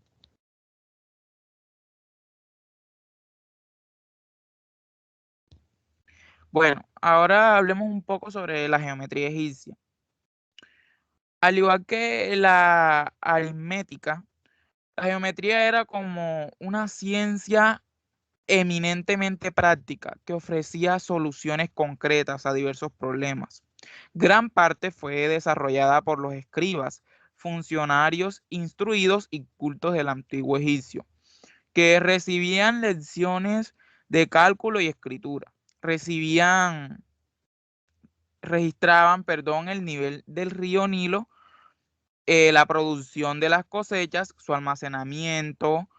Bueno, ahora hablemos un poco sobre la geometría egipcia. Al igual que la aritmética, la geometría era como una ciencia eminentemente práctica que ofrecía soluciones concretas a diversos problemas. Gran parte fue desarrollada por los escribas, funcionarios instruidos y cultos del antiguo egipcio, que recibían lecciones de cálculo y escritura. Registraban, el nivel del río Nilo, la producción de las cosechas, su almacenamiento,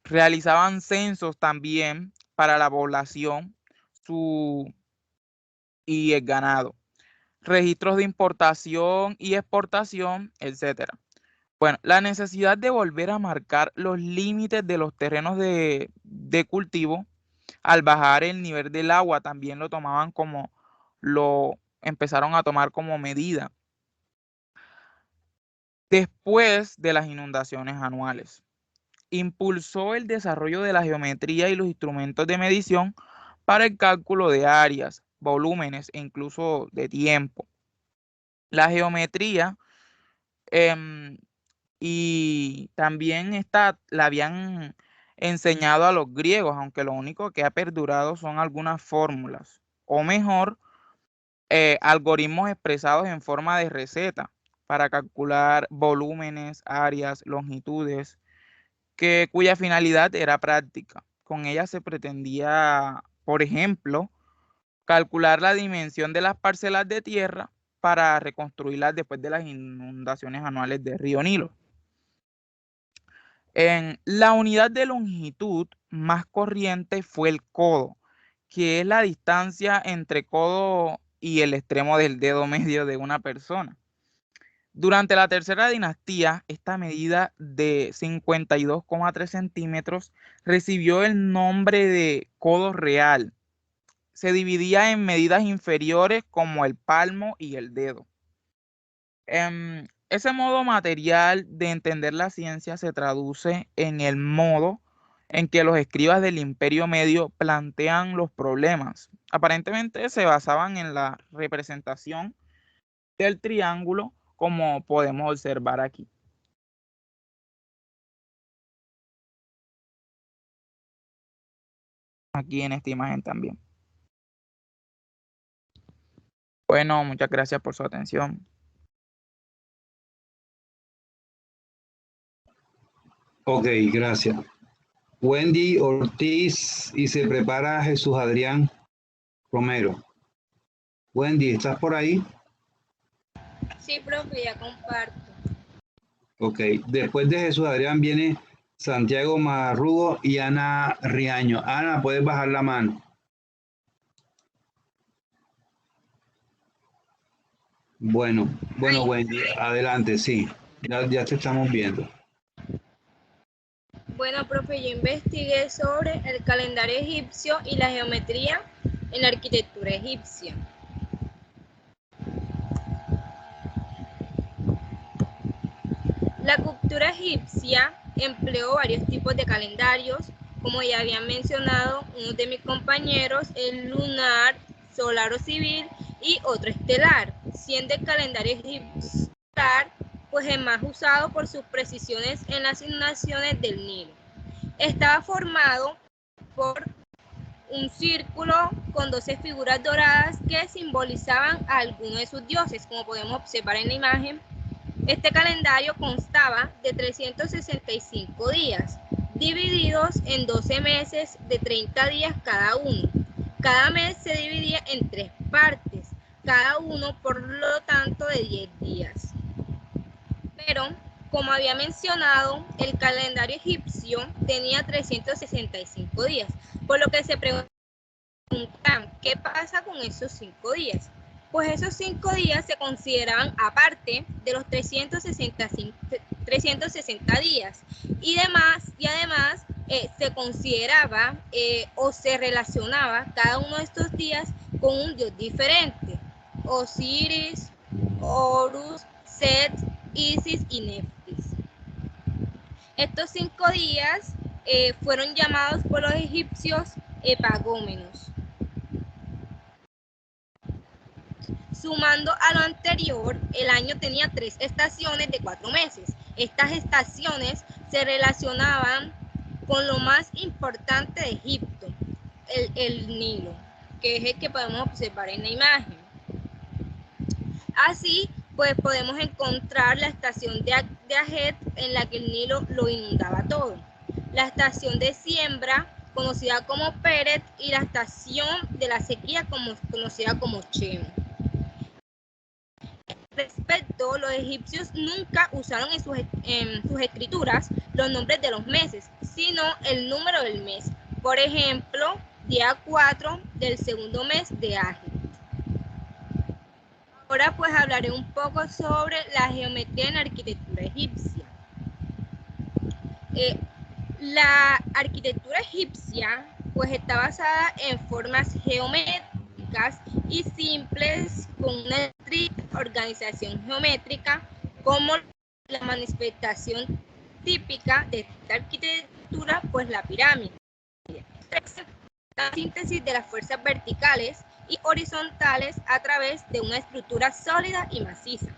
realizaban censos también para la población y el ganado, registros de importación y exportación, etcétera. Bueno, la necesidad de volver a marcar los límites de los terrenos de cultivo al bajar el nivel del agua también lo empezaron a tomar como medida después de las inundaciones anuales. Impulsó el desarrollo de la geometría y los instrumentos de medición para el cálculo de áreas, volúmenes e incluso de tiempo. La geometría y también la habían enseñado a los griegos, aunque lo único que ha perdurado son algunas fórmulas, o mejor, algoritmos expresados en forma de receta para calcular volúmenes, áreas, longitudes, cuya finalidad era práctica. Con ella se pretendía, por ejemplo, calcular la dimensión de las parcelas de tierra para reconstruirlas después de las inundaciones anuales del río Nilo. En la unidad de longitud más corriente fue el codo, que es la distancia entre codo y el extremo del dedo medio de una persona. Durante la tercera dinastía, esta medida de 52,3 centímetros recibió el nombre de codo real. Se dividía en medidas inferiores como el palmo y el dedo. Ese modo material de entender la ciencia se traduce en el modo en que los escribas del Imperio Medio plantean los problemas. Aparentemente se basaban en la representación del triángulo, como podemos observar aquí. Aquí en esta imagen también. Bueno, muchas gracias por su atención. Ok, gracias. Wendy Ortiz y se prepara Jesús Adrián Romero. Wendy, ¿estás por ahí? Sí, profe, ya comparto. Ok, después de Jesús Adrián viene Santiago Marrugo y Ana Riaño. Ana, ¿puedes bajar la mano? Bueno, Wendy, adelante, sí. Ya te estamos viendo. Bueno, profe, yo investigué sobre el calendario egipcio y la geometría en la arquitectura egipcia. La cultura egipcia empleó varios tipos de calendarios, como ya habían mencionado uno de mis compañeros, el lunar, solar o civil y otro estelar, siendo el calendario egipcio pues el más usado por sus precisiones en las inundaciones del Nilo. Estaba formado por un círculo con 12 figuras doradas que simbolizaban a alguno de sus dioses, como podemos observar en la imagen. Este calendario constaba de 365 días, divididos en 12 meses de 30 días cada uno. Cada mes se dividía en 3 partes, cada uno por lo tanto de 10 días. Pero, como había mencionado, el calendario egipcio tenía 365 días, por lo que se preguntan, ¿qué pasa con esos 5 días? Pues esos 5 días se consideraban aparte de los 360 días y además se consideraba o se relacionaba cada uno de estos días con un dios diferente: Osiris, Horus, Set, Isis y Neftis. Estos 5 días fueron llamados por los egipcios epagómenos. Sumando a lo anterior, el año tenía 3 estaciones de 4 meses. Estas estaciones se relacionaban con lo más importante de Egipto, el Nilo, que es el que podemos observar en la imagen. Así, pues podemos encontrar la estación de Ajet, en la que el Nilo lo inundaba todo. la estación de siembra, conocida como Peret, y la estación de la sequía, conocida como Chemo. Respecto, los egipcios nunca usaron en sus escrituras los nombres de los meses, sino el número del mes. Por ejemplo, día 4 del segundo mes de Aji. Ahora pues hablaré un poco sobre la geometría en la arquitectura egipcia. La arquitectura egipcia pues está basada en formas geométricas y simples con una estricta organización geométrica, como la manifestación típica de esta arquitectura, pues la pirámide. La síntesis de las fuerzas verticales y horizontales a través de una estructura sólida y maciza.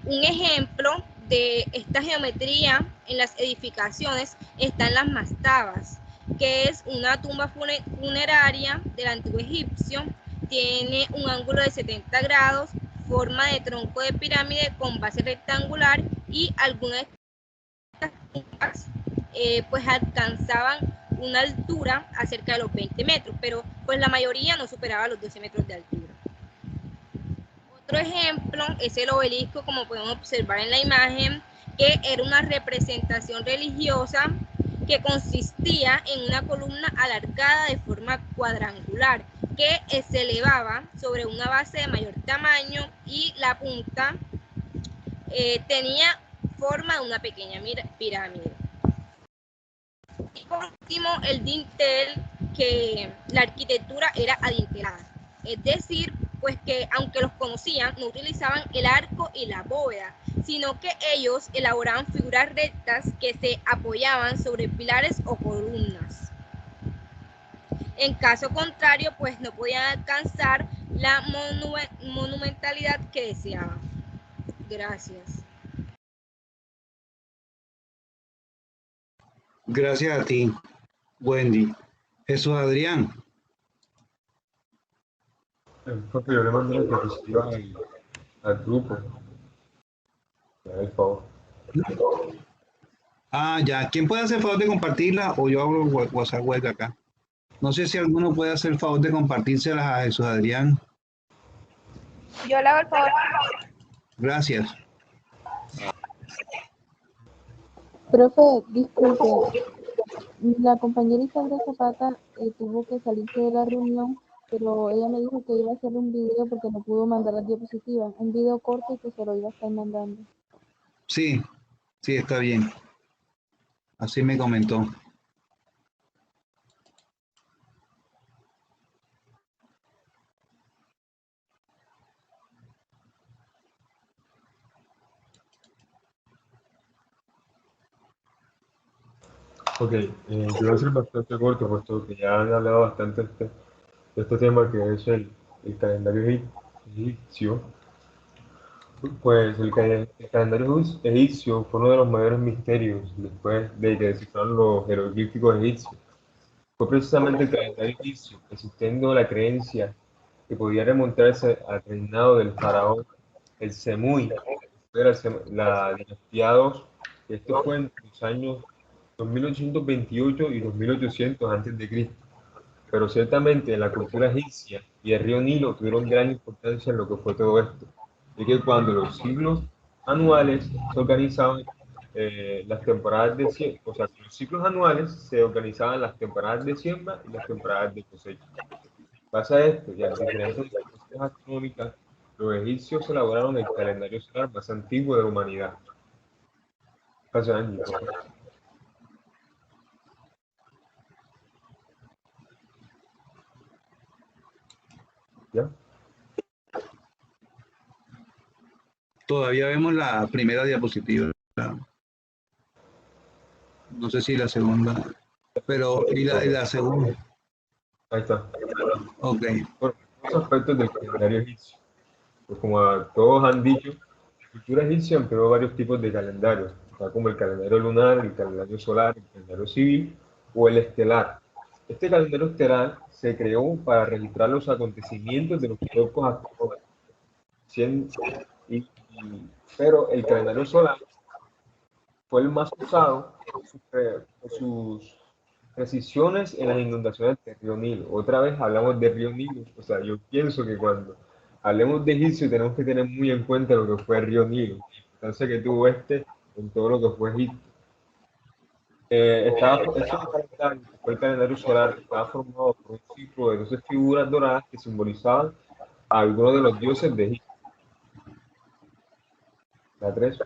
Un ejemplo de esta geometría en las edificaciones están las mastabas, que es una tumba funeraria del antiguo egipcio. Tiene un ángulo de 70 grados, forma de tronco de pirámide con base rectangular, y algunas de estas tumbas pues alcanzaban una altura acerca de los 20 metros, pero pues la mayoría no superaba los 12 metros de altura. Otro ejemplo es el obelisco, como podemos observar en la imagen, que era una representación religiosa que consistía en una columna alargada de forma cuadrangular que se elevaba sobre una base de mayor tamaño, y la punta tenía forma de una pequeña pirámide. Y por último, el dintel, que la arquitectura era adintelada, es decir, pues que aunque los conocían, no utilizaban el arco y la bóveda, sino que ellos elaboraban figuras rectas que se apoyaban sobre pilares o columnas. En caso contrario, pues no podían alcanzar la monumentalidad que deseaban. Gracias. Gracias a ti, Wendy. Jesús Adrián. Profe, yo le mandé la diapositiva al grupo. Me da el favor. Ah, ya. ¿Quién puede hacer el favor de compartirla o yo abro el WhatsApp web acá? No sé si alguno puede hacer el favor de compartírselas a Jesús Adrián. Yo le hago el favor. Gracias. Profe, disculpe, la compañera Isabel Zapata tuvo que salirse de la reunión, pero ella me dijo que iba a hacer un video porque no pudo mandar las diapositivas, un video corto, y que se lo iba a estar mandando. Sí, sí, está bien. Así me comentó. Ok, yo voy a ser bastante corto, puesto que ya he hablado bastante de este tema, que es el calendario egipcio. Pues el calendario egipcio fue uno de los mayores misterios después de que descifraron los jeroglíficos egipcios. Fue precisamente el calendario egipcio, existiendo la creencia que podía remontarse al reinado del faraón el Semui, de la dinastía II. Esto fue entre los años 2828 y 2800 a.C. Pero ciertamente la cultura egipcia y el río Nilo tuvieron gran importancia en lo que fue todo esto. Y que cuando los ciclos anuales se organizaban, las temporadas de siembra, o sea, los ciclos anuales se organizaban las temporadas de siembra y las temporadas de cosecha. Pasa esto, y a diferentes disposiciones astronómicas, los egipcios elaboraron el calendario solar más antiguo de la humanidad. Hace años. ¿Ya? Todavía vemos la primera diapositiva. No sé si la segunda. Pero, ¿y la segunda? Ahí está. Ok. Bueno, los aspectos del calendario egipcio. Pues como todos han dicho, la cultura egipcia empleó varios tipos de calendarios, como el calendario lunar, el calendario solar, el calendario civil o el estelar. Este calendario estelar se creó para registrar los acontecimientos de los cuerpos astronómicos. Pero el calendario solar fue el más usado por sus precisiones en las inundaciones del río Nilo. Otra vez hablamos del río Nilo. O sea, yo pienso que cuando hablemos de egipcio tenemos que tener muy en cuenta lo que fue el río Nilo, la importancia que tuvo en todo lo que fue Egipto. Ese calendario, que fue el calendario solar, estaba formado por un ciclo de 12 figuras doradas que simbolizaban a algunos de los dioses de Egipto. La 3.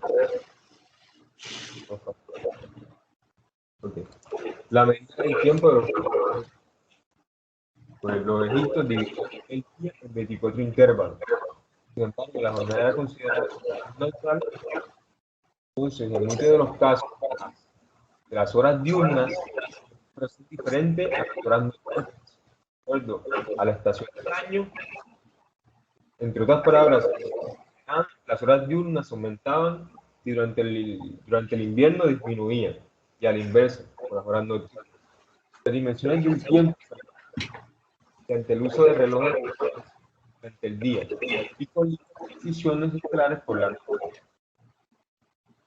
Okay. La medida del tiempo de los egipcios dividían el día en 24 intervalos. Sin embargo, la jornada era considerada neutral. Entonces, en muchos de los casos, las horas diurnas son diferentes a las horas nocturnas, de acuerdo a la estación del año. Entre otras palabras, las horas diurnas aumentaban y durante el invierno disminuían, y a la inversa, con las horas nocturnas. Las dimensiones de un tiempo mediante el uso de relojes durante el día y con decisiones estelares por la noche.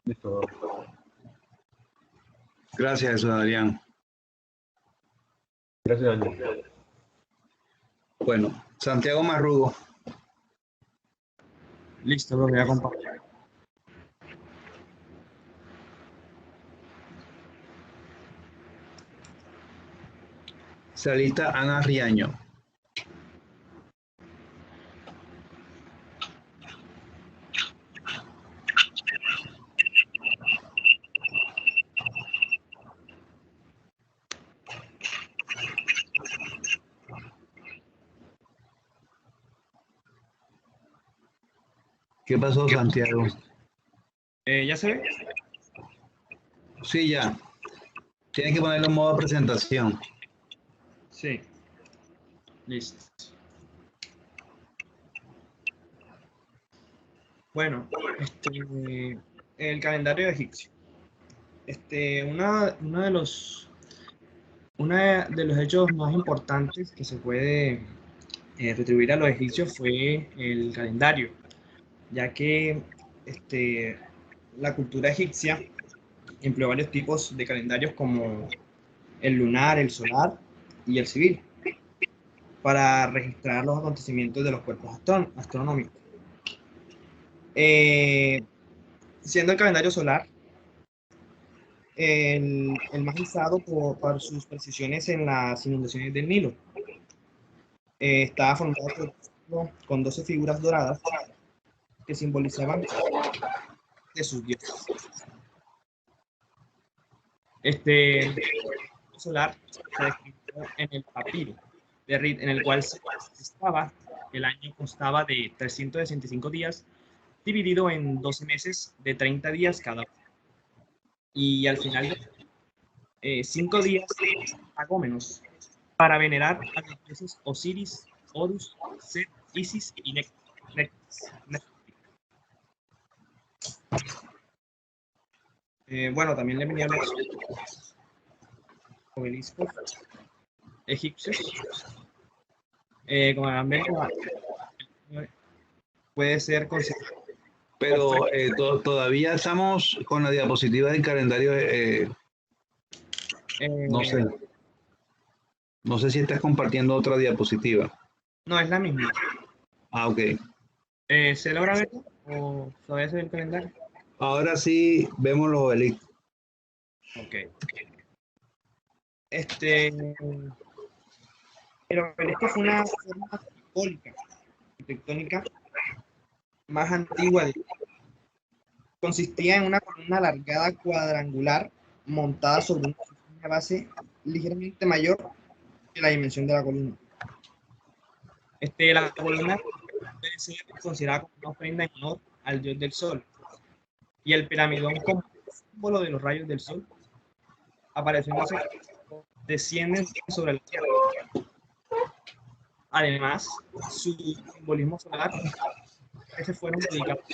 Listo. Gracias, Adrián. Gracias, Ángel. Bueno, Santiago Marrugo. Listo, lo voy a compartir. Sarita Ana Riaño. ¿Qué pasó, Santiago? ¿Ya se ve? Sí, ya. Tienes que ponerlo en modo presentación. Sí. Listo. Bueno, el calendario egipcio. Uno de los hechos más importantes que se puede retribuir a los egipcios fue el calendario, ya que la cultura egipcia empleó varios tipos de calendarios como el lunar, el solar y el civil para registrar los acontecimientos de los cuerpos astronómicos. Siendo el calendario solar el más usado por sus precisiones en las inundaciones del Nilo. Estaba formado con 12 figuras doradas que simbolizaban de sus dioses. Solar se describió en el papiro de Reed, en el cual el año constaba de 365 días dividido en 12 meses de 30 días cada uno. Y al final, 5 días agómenos para venerar a los dioses Osiris, Horus, Set, Isis y Nectis. Bueno, también le venían los obeliscos egipcios. Como han visto, puede ser considerado. Pero todavía estamos con la diapositiva del calendario. No sé. No sé si estás compartiendo otra diapositiva. No, es la misma. Ah, ok. ¿Se logra ver o todavía se ve el calendario? Ahora sí vemos los obeliscos. Ok. El obelisco fue una forma simbólica, arquitectónica más antigua. Consistía en una columna alargada cuadrangular montada sobre una base ligeramente mayor que la dimensión de la columna. La columna puede ser considerada como una ofrenda en honor al dios del sol, y el piramidón como símbolo de los rayos del sol apareciéndose descienden sobre la tierra. Además, su simbolismo solar se fueron dedicados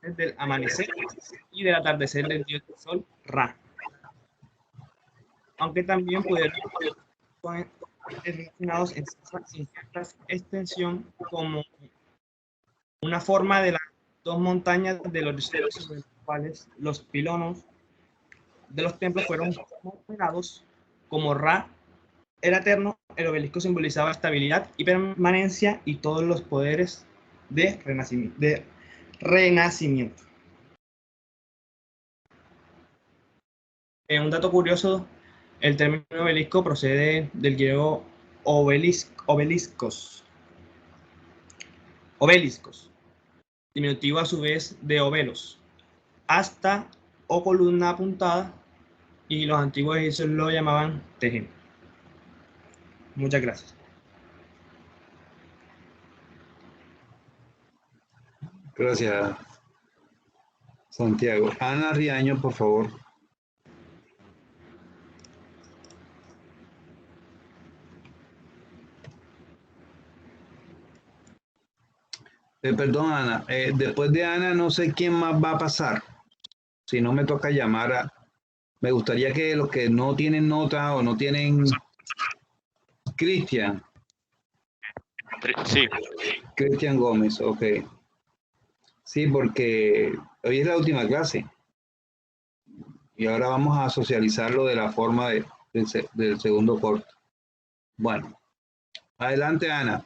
desde el amanecer y del atardecer del dios del sol, Ra. Aunque también pudieron ser relacionados en cierta extensión como una forma de las dos montañas de los desiertos sobre los cuales los pilonos de los templos fueron pegados Como Ra era eterno, el obelisco simbolizaba estabilidad y permanencia y todos los poderes de renacimiento. Un dato curioso, el término obelisco procede del griego obeliscos, diminutivo a su vez de obelos, asta o columna apuntada, y los antiguos egipcios lo llamaban tejen. Muchas gracias. Gracias, Santiago. Ana Riaño, por favor. Perdón, Ana. Después de Ana, no sé quién más va a pasar. Si no me toca llamar a... Me gustaría que los que no tienen nota o no tienen... Cristian. Sí. Cristian Gómez, ok. Sí, porque hoy es la última clase. Y ahora vamos a socializarlo de la forma del segundo corto. Bueno. Adelante, Ana.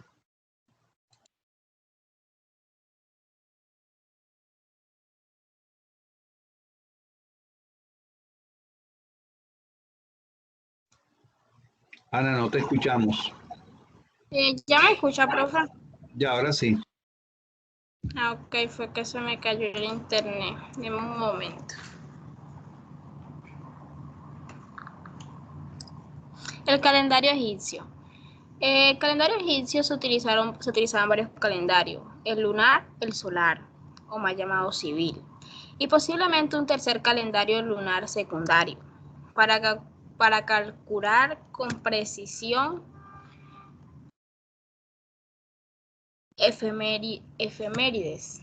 Ana, no te escuchamos. ¿Ya me escucha, profe? Ya, ahora sí. Ah, ok, fue que se me cayó el internet. Deme un momento. El calendario egipcio. El calendario egipcio se utilizaban varios calendarios, el lunar, el solar, o más llamado civil, y posiblemente un tercer calendario lunar secundario, para calcular con precisión efemérides.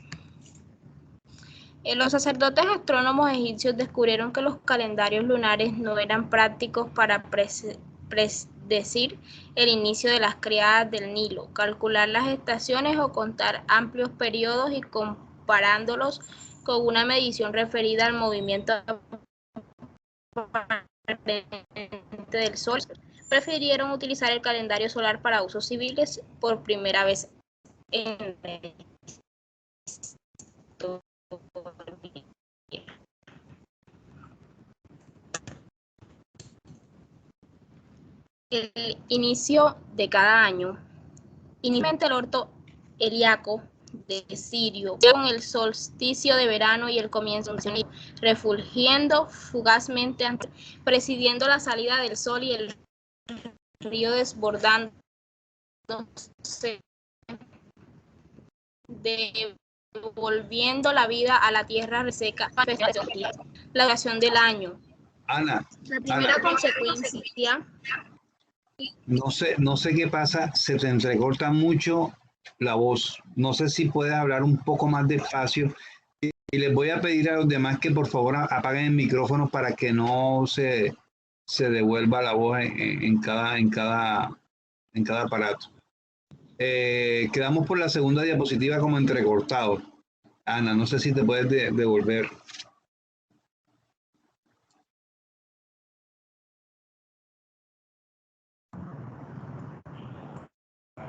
Los sacerdotes astrónomos egipcios descubrieron que los calendarios lunares no eran prácticos para predecir el inicio de las criadas del Nilo, calcular las estaciones o contar amplios periodos y comparándolos con una medición referida al movimiento del Sol. Prefirieron utilizar el calendario solar para usos civiles por primera vez en la historia. El inicio de cada año, inicialmente el orto helíaco de Sirio, con el solsticio de verano y el comienzo de refulgiendo fugazmente, presidiendo la salida del sol y el río desbordándose, devolviendo la vida a la tierra reseca, la duración del año. Ana, La primera Ana, consecuencia. no sé qué pasa, se te entrecorta mucho la voz. No sé si puedes hablar un poco más despacio. Y les voy a pedir a los demás que por favor apaguen el micrófono para que no se devuelva la voz en cada aparato. Quedamos por la segunda diapositiva como entrecortado. Ana, no sé si te puedes devolver.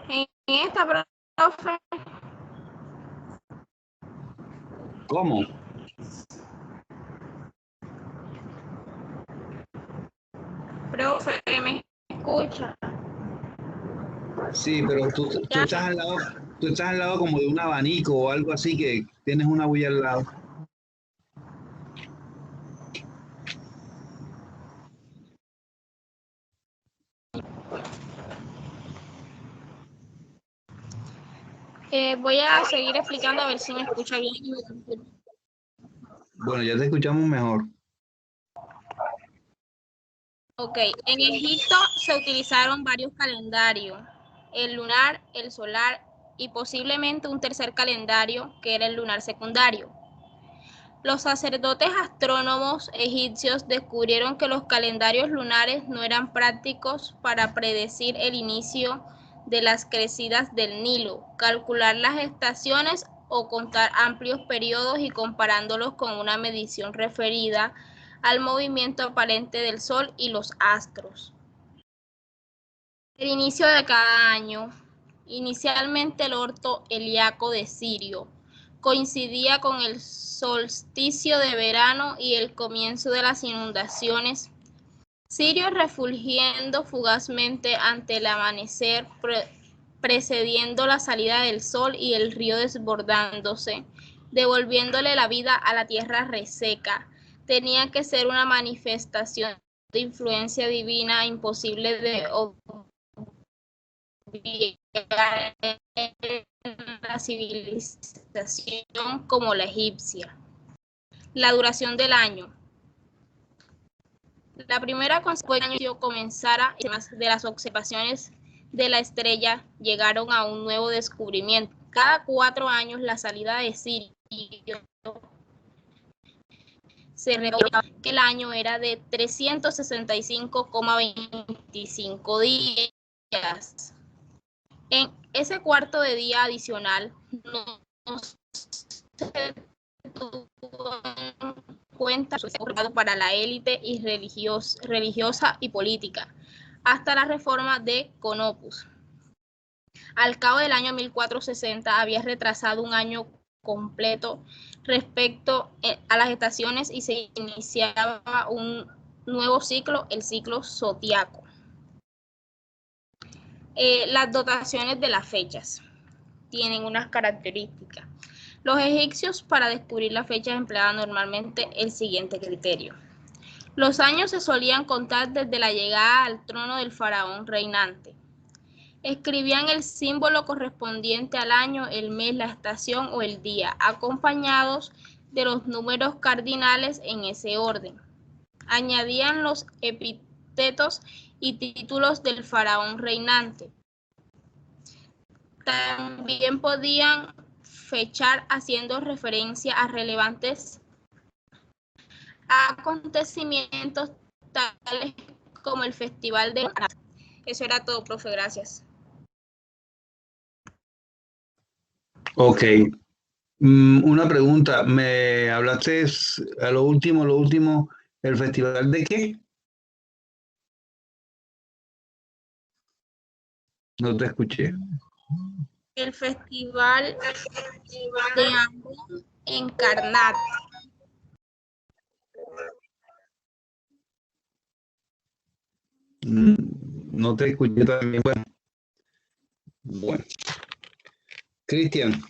En esta, profe. ¿Cómo? Profe, ¿me escucha? Sí, pero tú estás al lado como de un abanico o algo así, que tienes una bulla al lado. Voy a seguir explicando a ver si me escucha bien. Bueno, ya te escuchamos mejor. Ok, en Egipto se utilizaron varios calendarios, el lunar, el solar y posiblemente un tercer calendario que era el lunar secundario. Los sacerdotes astrónomos egipcios descubrieron que los calendarios lunares no eran prácticos para predecir el inicio de las crecidas del Nilo, calcular las estaciones o contar amplios periodos y comparándolos con una medición referida al movimiento aparente del Sol y los astros. El inicio de cada año. Inicialmente el orto helíaco de Sirio coincidía con el solsticio de verano y el comienzo de las inundaciones. Sirio refulgiendo fugazmente ante el amanecer, precediendo la salida del sol y el río desbordándose, devolviéndole la vida a la tierra reseca. Tenía que ser una manifestación de influencia divina imposible de obviar en la civilización como la egipcia. La duración del año. La primera consecuencia comenzara de las observaciones de la estrella llegaron a un nuevo descubrimiento. Cada 4 años la salida de Sirio se reveló que el año era de 365,25 días. En ese cuarto de día adicional no se tuvo en cuenta para la élite y religiosa y política, hasta la reforma de Conopus. Al cabo del año 1460 había retrasado un año completo respecto a las estaciones y se iniciaba un nuevo ciclo, el ciclo zodiaco. Las dotaciones de las fechas tienen unas características. Los egipcios para descubrir las fechas empleaban normalmente el siguiente criterio. Los años se solían contar desde la llegada al trono del faraón reinante. Escribían el símbolo correspondiente al año, el mes, la estación o el día, acompañados de los números cardinales en ese orden. Añadían los epítetos y títulos del faraón reinante. También podían fechar haciendo referencia a relevantes acontecimientos tales como el Festival de... Eso era todo, profe, gracias. Ok. Una pregunta. Me hablaste a lo último, ¿el festival de qué? No te escuché. El Festival de Amun en Karnak. No te escuché también. Bueno. Cristian.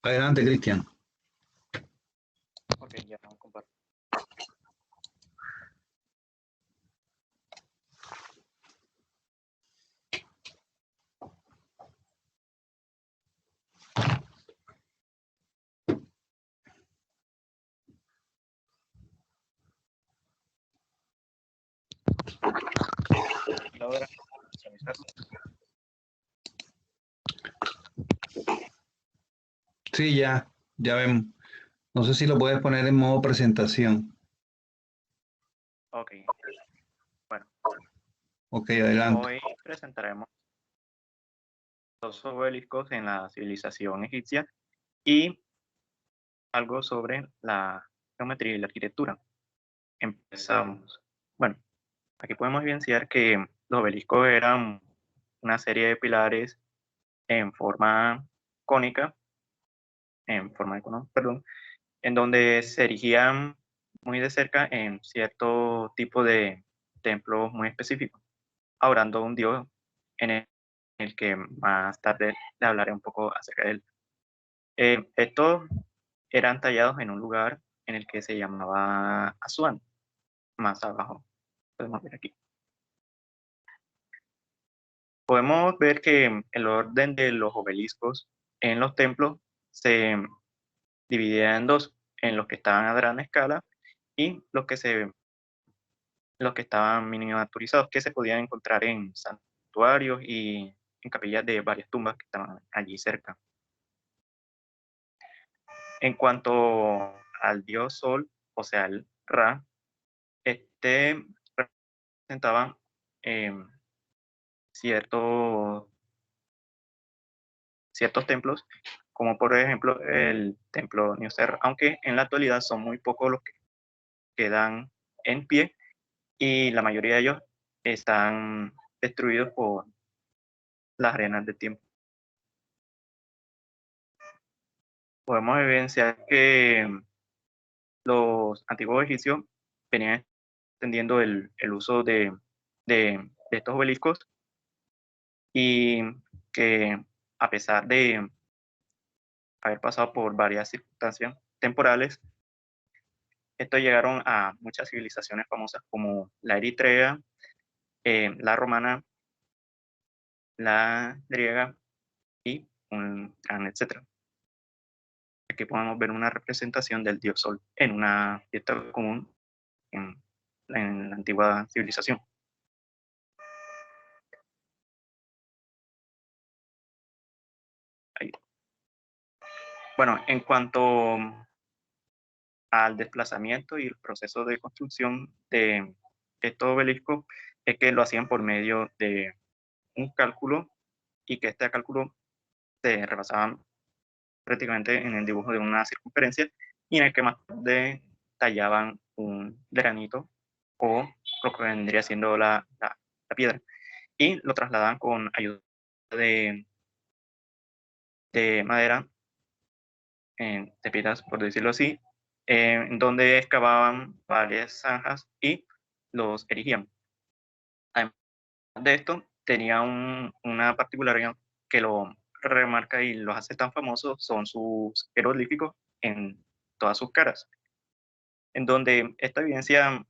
Adelante, Cristian. Ok, ya no comparto. Ahora, Sí, ya vemos. No sé si lo puedes poner en modo presentación. ok, bueno, Ok, adelante. hoy presentaremos los obeliscos en la civilización egipcia y algo sobre la geometría y la arquitectura. Empezamos. Bueno, aquí podemos evidenciar que los obeliscos eran una serie de pilares en forma cónica, perdón, en donde se erigían muy de cerca en cierto tipo de templo muy específico, adorando a un dios en el que más tarde le hablaré un poco acerca de él. Estos eran tallados en un lugar en el que se llamaba Asuán, más abajo. Podemos ver aquí. Podemos ver que el orden de los obeliscos en los templos se dividía en dos, en los que estaban a gran escala y los que estaban miniaturizados, que se podían encontrar en santuarios y en capillas de varias tumbas que estaban allí cerca. En cuanto al dios Sol, o sea, el Ra, este representaba ciertos templos, como por ejemplo el templo Nioser, aunque en la actualidad son muy pocos los que quedan en pie y la mayoría de ellos están destruidos por las arenas del tiempo. Podemos evidenciar que los antiguos egipcios venían extendiendo el uso de estos obeliscos y que a pesar de haber pasado por varias circunstancias temporales, estos llegaron a muchas civilizaciones famosas como la eritrea, la romana, la griega y un gran etcétera. Aquí podemos ver una representación del dios Sol en una fiesta común en la antigua civilización. Ahí. Bueno, en cuanto al desplazamiento y el proceso de construcción de estos obeliscos, es que lo hacían por medio de un cálculo y que este cálculo se rebasaban prácticamente en el dibujo de una circunferencia y en el que más tarde tallaban un granito o lo que vendría siendo la piedra y lo trasladaban con ayuda de madera, de piedras por decirlo así, donde excavaban varias zanjas y los erigían. Además de esto, tenía una particularidad que lo remarca y los hace tan famosos, son sus jeroglíficos en todas sus caras, en donde esta evidencia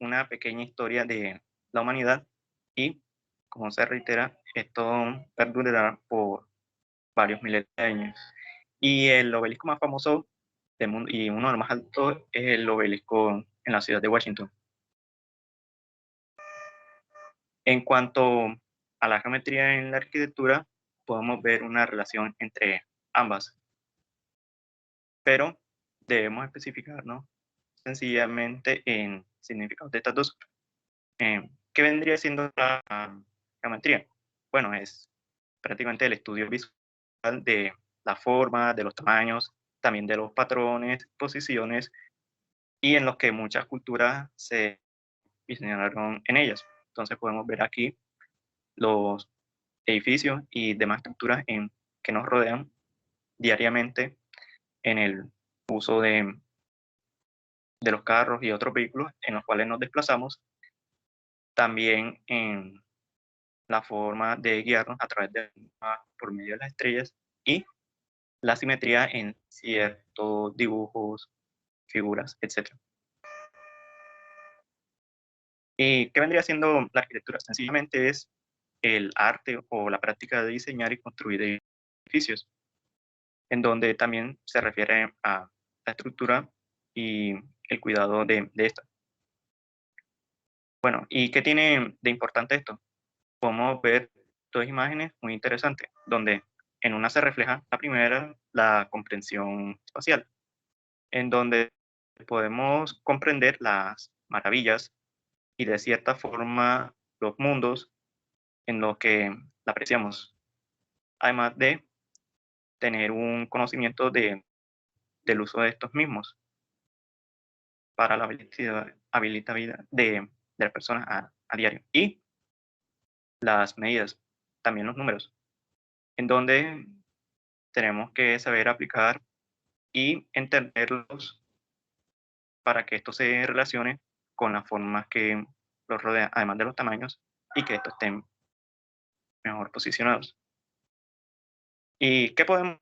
una pequeña historia de la humanidad y, como se reitera, esto perdurará por varios miles de años. Y el obelisco más famoso del mundo y uno de los más altos es el obelisco en la ciudad de Washington. En cuanto a la geometría en la arquitectura, podemos ver una relación entre ambas, pero debemos especificarnos sencillamente en significados de estas dos. ¿Qué vendría siendo la geometría? Bueno, es prácticamente el estudio visual de la forma, de los tamaños, también de los patrones, posiciones, y en los que muchas culturas se diseñaron en ellas. Entonces podemos ver aquí los edificios y demás estructuras que nos rodean diariamente en el uso de los carros y otros vehículos en los cuales nos desplazamos, también en la forma de guiarnos a través por medio de las estrellas y la simetría en ciertos dibujos, figuras, etc. ¿Y qué vendría siendo la arquitectura? Sencillamente es el arte o la práctica de diseñar y construir edificios, en donde también se refiere a la estructura y el cuidado de esta. Bueno, ¿y qué tiene de importante esto? Podemos ver dos imágenes muy interesantes, donde en una se refleja la primera, la comprensión espacial, en donde podemos comprender las maravillas y de cierta forma los mundos en los que la apreciamos, además de tener un conocimiento del uso de estos mismos para la habilitabilidad de las personas a diario. Y las medidas, también los números, en donde tenemos que saber aplicar y entenderlos para que esto se relacione con las formas que los rodean, además de los tamaños, y que estos estén mejor posicionados. ¿Y qué podemos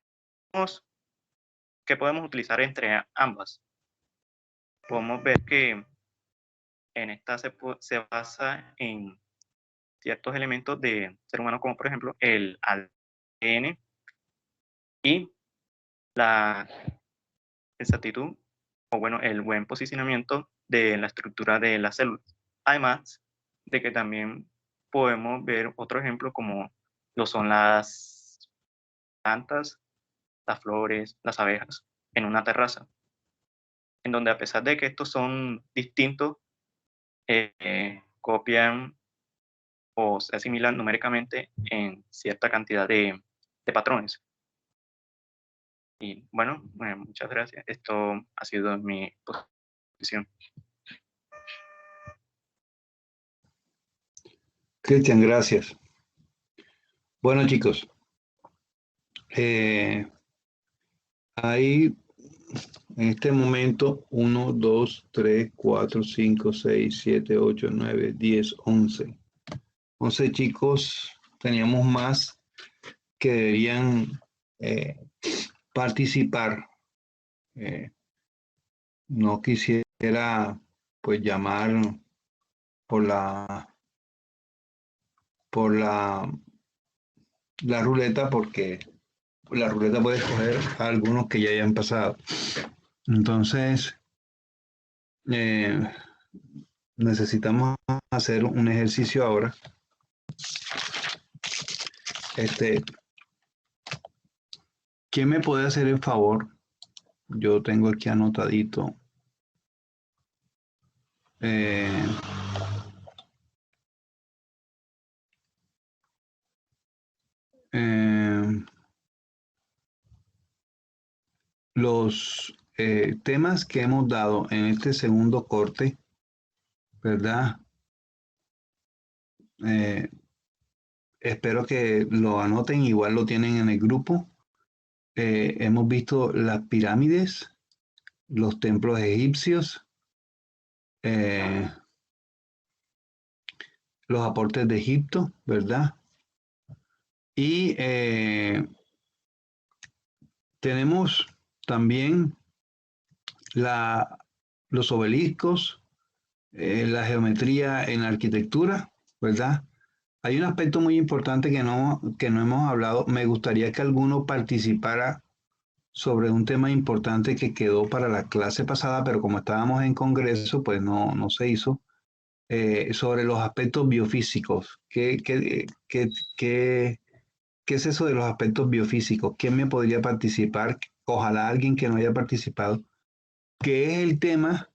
utilizar entre ambas? Podemos ver que en esta se basa en ciertos elementos de ser humano, como por ejemplo el ADN y la exactitud, o bueno, el buen posicionamiento de la estructura de las células. Además de que también podemos ver otro ejemplo como lo son las plantas, las flores, las abejas, en una terraza, en donde a pesar de que estos son distintos, copian o se asimilan numéricamente en cierta cantidad de patrones. Y bueno, muchas gracias. Esto ha sido mi posición. Cristian, gracias. Bueno, chicos, hay en este momento 1, 2, 3, 4, 5, 6, 7, 8, 9, 10, 11. 11 chicos, teníamos más que deberían participar. No quisiera pues llamar por la ruleta, porque la ruleta puede escoger a algunos que ya hayan pasado. Entonces, necesitamos hacer un ejercicio ahora. ¿Quién me puede hacer el favor? Yo tengo aquí anotadito. Los temas que hemos dado en este segundo corte, ¿verdad? Espero que lo anoten, igual lo tienen en el grupo. Hemos visto las pirámides, los templos egipcios, los aportes de Egipto, ¿verdad? Y tenemos también los obeliscos, la geometría en la arquitectura, ¿verdad? Hay un aspecto muy importante que no hemos hablado. Me gustaría que alguno participara sobre un tema importante que quedó para la clase pasada, pero como estábamos en congreso, pues no se hizo. Sobre los aspectos biofísicos. ¿Qué es eso de los aspectos biofísicos? ¿Quién me podría participar? Ojalá alguien que no haya participado. ¿Qué es el tema?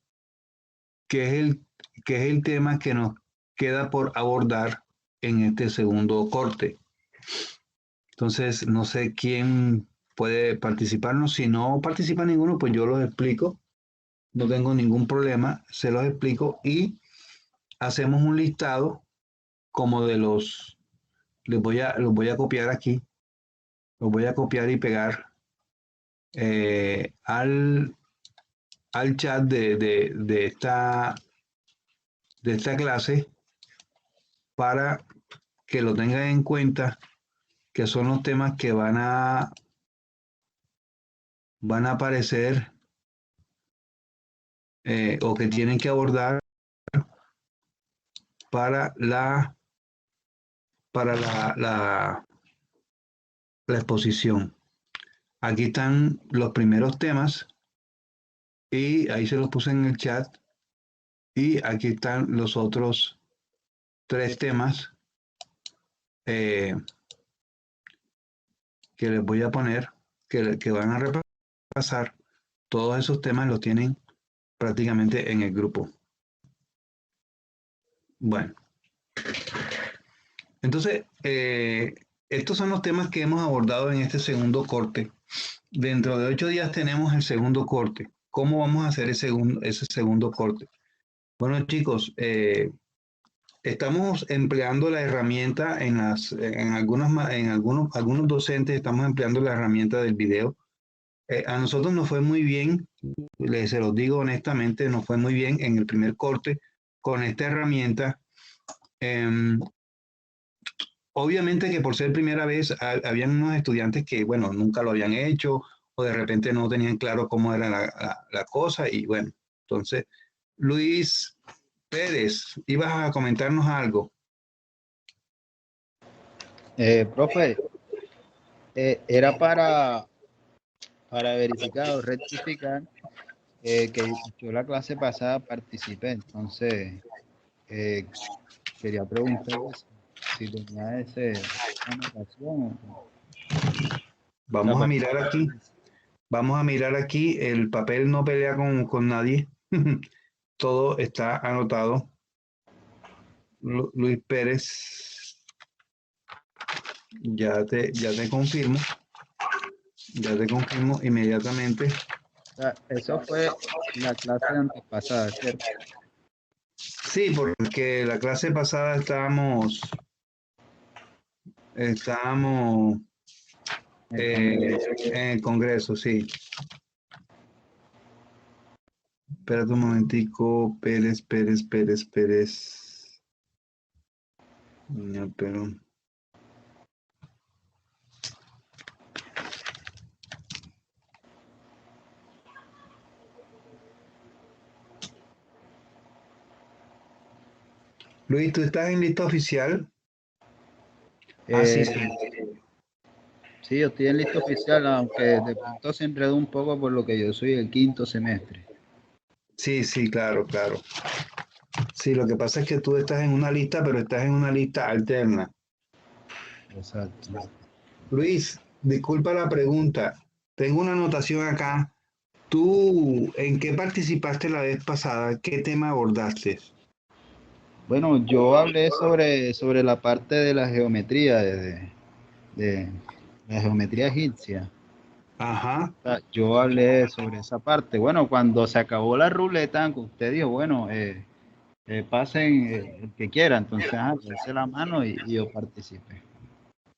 ¿Qué es el tema que nos queda por abordar en este segundo corte? Entonces, no sé quién puede participarnos. Si no participa ninguno, pues yo los explico. No tengo ningún problema, se los explico y hacemos un listado como de los, los voy a copiar aquí, los voy a copiar y pegar al chat de esta clase para que lo tengan en cuenta, que son los temas que van a aparecer o que tienen que abordar para la exposición. Aquí están los primeros temas y ahí se los puse en el chat, y aquí están los otros 3 temas que les voy a poner, que van a repasar. Todos esos temas los tienen prácticamente en el grupo. Bueno, entonces estos son los temas que hemos abordado en este segundo corte. Dentro de 8 días tenemos el segundo corte. ¿Cómo vamos a hacer ese segundo corte? Bueno, chicos, estamos empleando la herramienta algunos docentes estamos empleando la herramienta del video. A nosotros nos fue muy bien, se los digo honestamente, nos fue muy bien en el primer corte con esta herramienta. Obviamente que por ser primera vez, habían unos estudiantes que, bueno, nunca lo habían hecho o de repente no tenían claro cómo era la cosa y bueno, entonces, Luis Pérez, ibas a comentarnos algo. Profe, era para verificar o rectificar que yo la clase pasada participé, entonces quería preguntarle si tenía esa anotación. Vamos a mirar aquí, el papel no pelea con nadie, todo está anotado. Luis Pérez, ya te confirmo inmediatamente. Eso fue la clase antepasada, ¿cierto? Sí, porque la clase pasada estábamos Estábamos en el Congreso, sí. Espérate un momentico, Pérez. No, pero... Luis, ¿tú estás en lista oficial? Sí. Sí, yo estoy en lista oficial, aunque de pronto se enredó un poco por lo que yo soy el 5º semestre. Sí, claro. Sí, lo que pasa es que tú estás en una lista, pero estás en una lista alterna. Exacto. Luis, disculpa la pregunta. Tengo una anotación acá. ¿Tú en qué participaste la vez pasada? ¿Qué tema abordaste? Bueno, yo hablé sobre la parte de la geometría, de la geometría egipcia. Ajá. O sea, yo hablé sobre esa parte. Bueno, cuando se acabó la ruleta, usted dijo, bueno, pasen el que quiera. Entonces, alcé la mano y yo participé.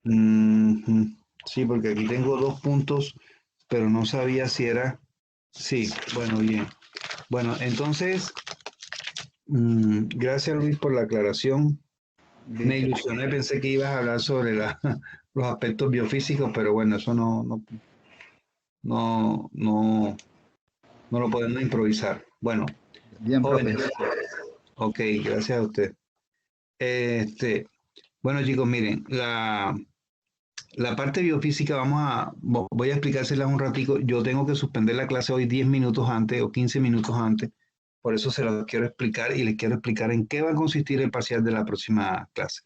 Sí, porque aquí tengo 2 puntos, pero no sabía si era... Sí, bueno, bien. Bueno, entonces, gracias Luis por la aclaración. Me ilusioné, pensé que ibas a hablar sobre los aspectos biofísicos, pero bueno, eso no lo podemos improvisar. Bueno, Bien, jóvenes. profe. Ok, gracias a usted. Bueno, chicos, miren, la parte biofísica voy a explicárselas un ratico. Yo tengo que suspender la clase hoy 10 minutos antes o 15 minutos antes. Por eso se los quiero explicar y les quiero explicar en qué va a consistir el parcial de la próxima clase.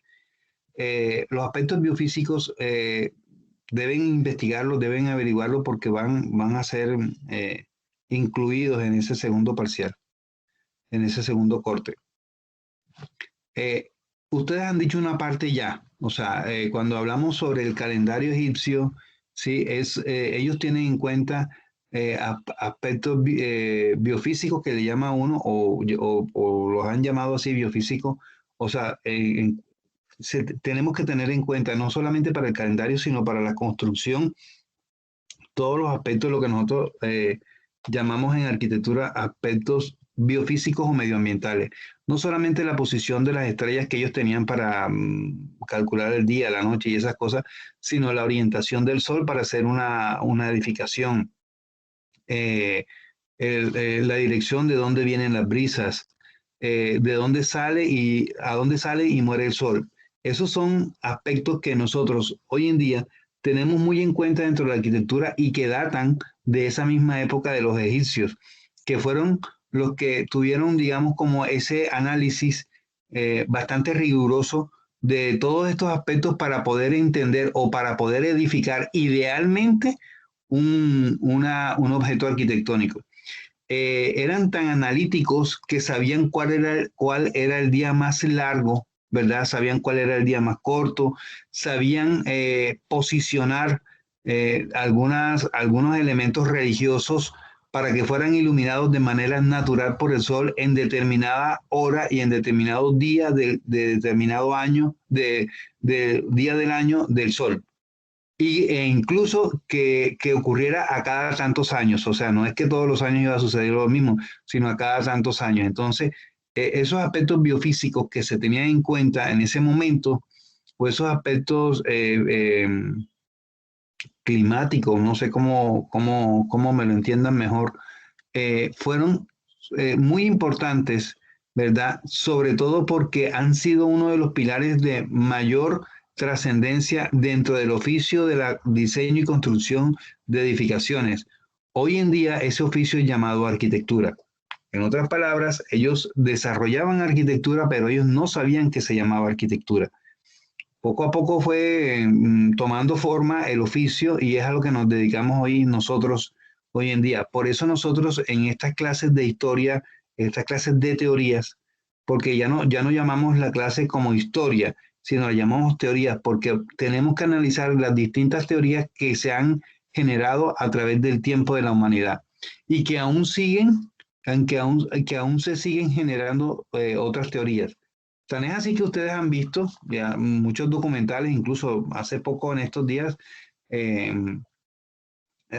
Los aspectos biofísicos deben investigarlos, deben averiguarlo porque van a ser incluidos en ese segundo parcial, en ese segundo corte. Ustedes han dicho una parte ya, o sea, cuando hablamos sobre el calendario egipcio, sí, ellos tienen en cuenta aspectos biofísicos que le llama uno o los han llamado así biofísicos, o sea, tenemos que tener en cuenta no solamente para el calendario, sino para la construcción, todos los aspectos de lo que nosotros llamamos en arquitectura aspectos biofísicos o medioambientales. No solamente la posición de las estrellas que ellos tenían para calcular el día, la noche y esas cosas, sino la orientación del sol para hacer una edificación, la dirección de dónde vienen las brisas, de dónde sale y a dónde sale y muere el sol. Esos son aspectos que nosotros hoy en día tenemos muy en cuenta dentro de la arquitectura y que datan de esa misma época de los egipcios, que fueron los que tuvieron, digamos, como ese análisis bastante riguroso de todos estos aspectos para poder entender o para poder edificar idealmente un objeto arquitectónico. Eran tan analíticos que sabían cuál era el día más largo, ¿verdad? Sabían cuál era el día más corto, sabían posicionar algunos elementos religiosos para que fueran iluminados de manera natural por el sol en determinada hora y en determinado día de determinado año, de día del año del sol. E incluso que ocurriera a cada tantos años, o sea, no es que todos los años iba a suceder lo mismo, sino a cada tantos años. Entonces, esos aspectos biofísicos que se tenían en cuenta en ese momento, o esos aspectos climáticos, no sé cómo me lo entiendan mejor, fueron muy importantes, ¿verdad? Sobre todo porque han sido uno de los pilares de mayor trascendencia dentro del oficio de la diseño y construcción de edificaciones. Hoy en día ese oficio es llamado arquitectura. En otras palabras, ellos desarrollaban arquitectura, pero ellos no sabían que se llamaba arquitectura. Poco a poco fue tomando forma el oficio y es a lo que nos dedicamos hoy nosotros hoy en día. Por eso nosotros en estas clases de historia, estas clases de teorías, porque ya no llamamos la clase como historia, sino la llamamos teorías, porque tenemos que analizar las distintas teorías que se han generado a través del tiempo de la humanidad y que aún siguen, que aún se siguen generando otras teorías. Tan es así que ustedes han visto ya muchos documentales, incluso hace poco en estos días,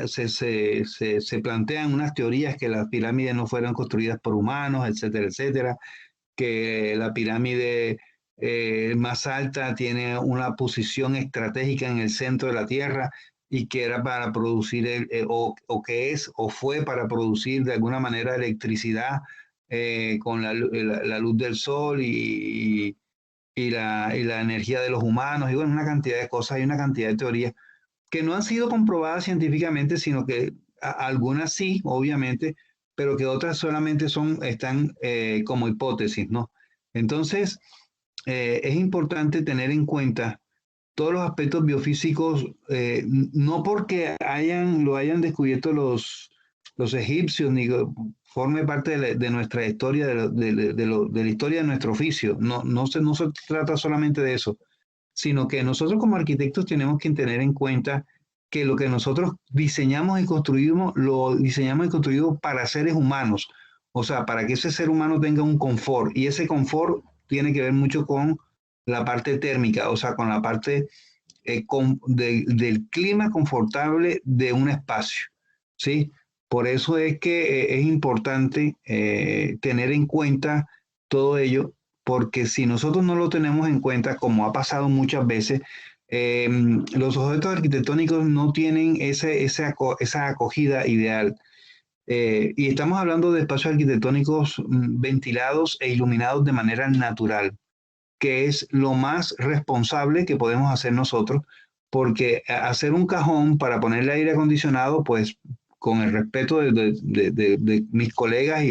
se plantean unas teorías que las pirámides no fueron construidas por humanos, etcétera, etcétera, que la pirámide más alta tiene una posición estratégica en el centro de la Tierra y que era para producir, o que es, o fue para producir de alguna manera electricidad con la luz del sol y la energía de los humanos, y bueno, una cantidad de cosas y una cantidad de teorías que no han sido comprobadas científicamente, sino que algunas sí, obviamente, pero que otras solamente están como hipótesis, ¿no? Entonces, es importante tener en cuenta todos los aspectos biofísicos, no porque lo hayan descubierto los egipcios, ni forme parte de nuestra historia, de la historia de nuestro oficio. No se trata solamente de eso, sino que nosotros como arquitectos tenemos que tener en cuenta que lo que nosotros diseñamos y construimos, lo diseñamos y construimos para seres humanos, o sea, para que ese ser humano tenga un confort, y ese confort tiene que ver mucho con la parte térmica, o sea, con la parte del clima confortable de un espacio, ¿sí? Por eso es que es importante tener en cuenta todo ello, porque si nosotros no lo tenemos en cuenta, como ha pasado muchas veces, los objetos arquitectónicos no tienen esa acogida ideal. Y estamos hablando de espacios arquitectónicos ventilados e iluminados de manera natural, que es lo más responsable que podemos hacer nosotros, porque hacer un cajón para ponerle aire acondicionado, pues con el respeto de mis colegas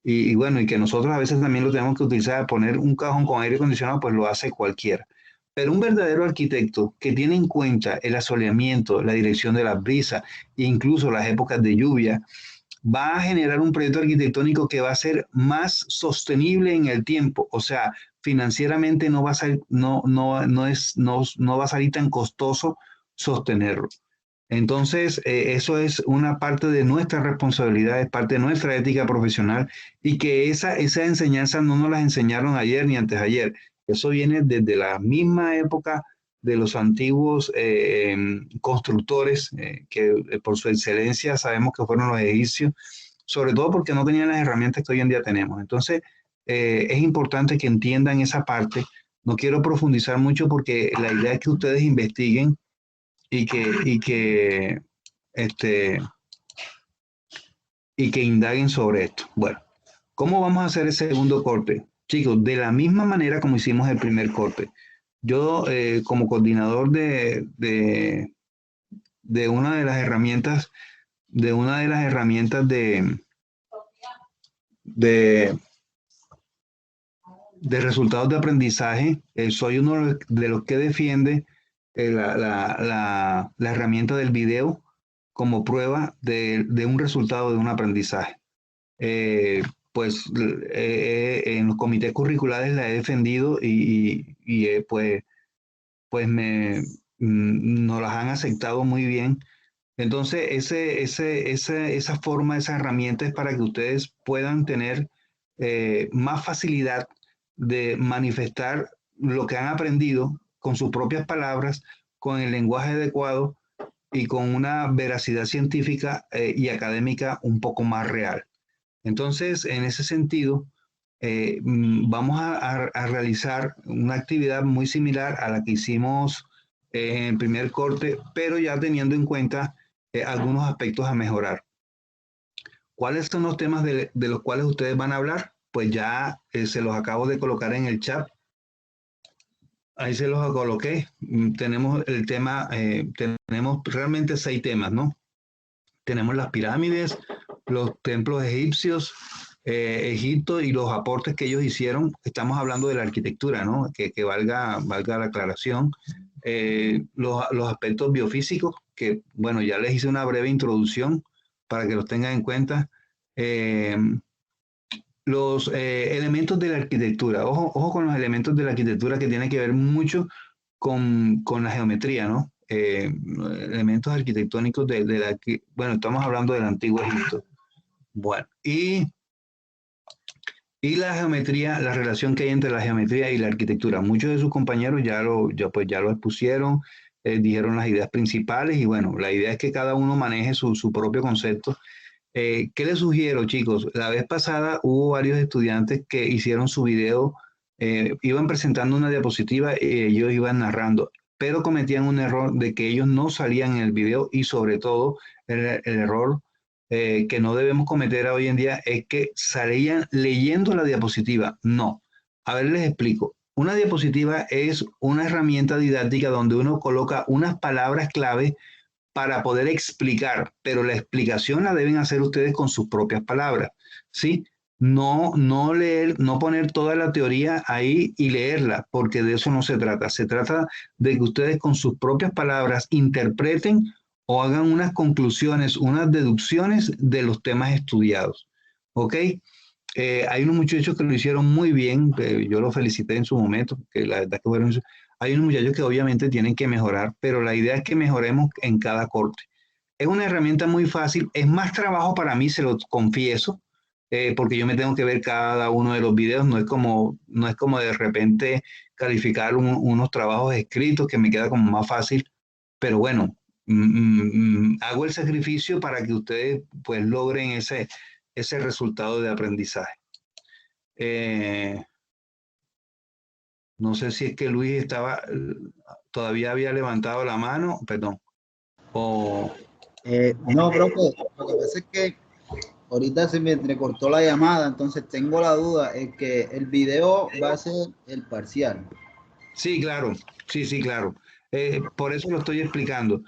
y bueno, y que nosotros a veces también lo tenemos que utilizar, poner un cajón con aire acondicionado, pues lo hace cualquiera. Pero un verdadero arquitecto que tiene en cuenta el asoleamiento, la dirección de las brisas e incluso las épocas de lluvia, va a generar un proyecto arquitectónico que va a ser más sostenible en el tiempo. O sea, financieramente no va a salir, no va a salir tan costoso sostenerlo. Entonces, eso es una parte de nuestra responsabilidad, es parte de nuestra ética profesional, y que esa enseñanza no nos las enseñaron ayer ni antes de ayer. Eso viene desde la misma época de los antiguos constructores, que por su excelencia sabemos que fueron los egipcios, sobre todo porque no tenían las herramientas que hoy en día tenemos. Entonces, es importante que entiendan esa parte. No quiero profundizar mucho porque la idea es que ustedes investiguen y que indaguen sobre esto. Bueno, ¿cómo vamos a hacer el segundo corte? Chicos, de la misma manera como hicimos el primer corte. Yo, como coordinador de una de las herramientas, de resultados de aprendizaje, soy uno de los que defiende la herramienta del video como prueba de un resultado de un aprendizaje. Pues en los comités curriculares la he defendido y pues nos las han aceptado muy bien. Entonces, esa forma, esa herramienta es para que ustedes puedan tener más facilidad de manifestar lo que han aprendido con sus propias palabras, con el lenguaje adecuado y con una veracidad científica y académica un poco más real. Entonces, en ese sentido, vamos a realizar una actividad muy similar a la que hicimos en el primer corte, pero ya teniendo en cuenta algunos aspectos a mejorar. ¿Cuáles son los temas de los cuales ustedes van a hablar? Pues ya se los acabo de colocar en el chat. Ahí se los coloqué. Tenemos el tema, tenemos realmente 6 temas, ¿no? Tenemos las pirámides, los templos egipcios, Egipto y los aportes que ellos hicieron. Estamos hablando de la arquitectura, ¿no? Que valga la aclaración. Los aspectos biofísicos, que bueno, ya les hice una breve introducción para que los tengan en cuenta. Los elementos de la arquitectura. Ojo con los elementos de la arquitectura, que tienen que ver mucho con la geometría, ¿no? Elementos arquitectónicos bueno, estamos hablando del antiguo Egipto. Bueno, y Y la geometría, la relación que hay entre la geometría y la arquitectura. Muchos de sus compañeros ya lo expusieron, dijeron las ideas principales y bueno, la idea es que cada uno maneje su propio concepto. ¿Qué les sugiero, chicos? La vez pasada hubo varios estudiantes que hicieron su video, iban presentando una diapositiva y ellos iban narrando, pero cometían un error de que ellos no salían en el video y sobre todo el error que no debemos cometer hoy en día es que salían leyendo la diapositiva. No. A ver, les explico. Una diapositiva es una herramienta didáctica donde uno coloca unas palabras clave para poder explicar, pero la explicación la deben hacer ustedes con sus propias palabras, ¿sí? No leer, no poner toda la teoría ahí y leerla, porque de eso no se trata. Se trata de que ustedes con sus propias palabras interpreten o hagan unas conclusiones, unas deducciones de los temas estudiados, ¿ok? Hay unos muchachos que lo hicieron muy bien, yo los felicité en su momento, que la verdad que fueron, hay unos muchachos que obviamente tienen que mejorar, pero la idea es que mejoremos en cada corte. Es una herramienta muy fácil, es más trabajo para mí, se lo confieso, porque yo me tengo que ver cada uno de los videos, no es como de repente calificar unos trabajos escritos que me queda como más fácil, pero bueno, hago el sacrificio para que ustedes pues logren ese resultado de aprendizaje. No sé si es que Luis todavía había levantado la mano, perdón. No, profe, lo que pasa es que ahorita se me entrecortó la llamada, entonces tengo la duda, es que el video va a ser el parcial. Sí, claro, sí, claro. Por eso lo estoy explicando.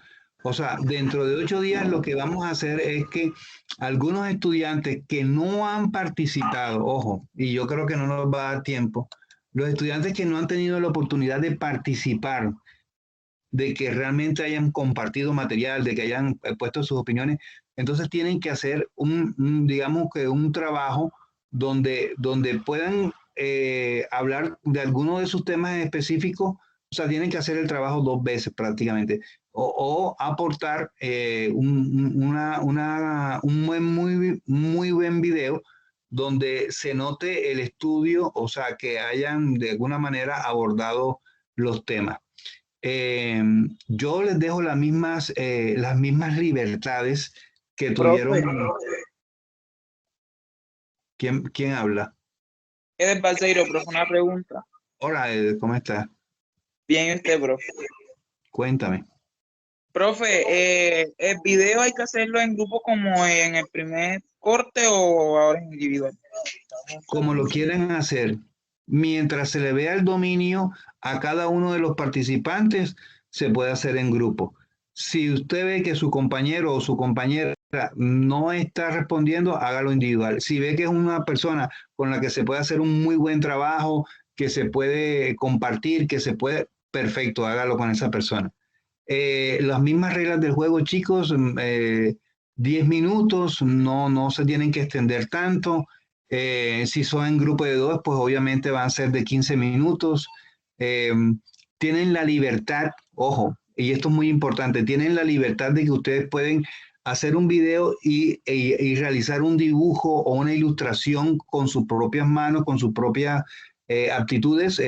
O sea, dentro de 8 días lo que vamos a hacer es que algunos estudiantes que no han participado, ojo, y yo creo que no nos va a dar tiempo, los estudiantes que no han tenido la oportunidad de participar, de que realmente hayan compartido material, de que hayan puesto sus opiniones, entonces tienen que hacer digamos que un trabajo donde puedan hablar de alguno de sus temas específicos, o sea, tienen que hacer el trabajo 2 veces prácticamente, o aportar un muy buen video donde se note el estudio, o sea, que hayan de alguna manera abordado los temas. Yo les dejo las mismas libertades que tuvieron. ¿Quién habla? Eder Balseiro, profe, una pregunta. Hola, ¿cómo estás? Bien, usted, profe. Cuéntame. Profe, ¿el video hay que hacerlo en grupo como en el primer corte o ahora en individual? Como lo quieran hacer. Mientras se le vea el dominio a cada uno de los participantes, se puede hacer en grupo. Si usted ve que su compañero o su compañera no está respondiendo, hágalo individual. Si ve que es una persona con la que se puede hacer un muy buen trabajo, que se puede compartir, perfecto, hágalo con esa persona. Las mismas reglas del juego, chicos, 10 minutos, no se tienen que extender tanto. Si son en grupo de 2, pues obviamente van a ser de 15 minutos. Tienen la libertad, ojo, y esto es muy importante, tienen la libertad de que ustedes pueden hacer un video y realizar un dibujo o una ilustración con sus propias manos, con sus propias aptitudes,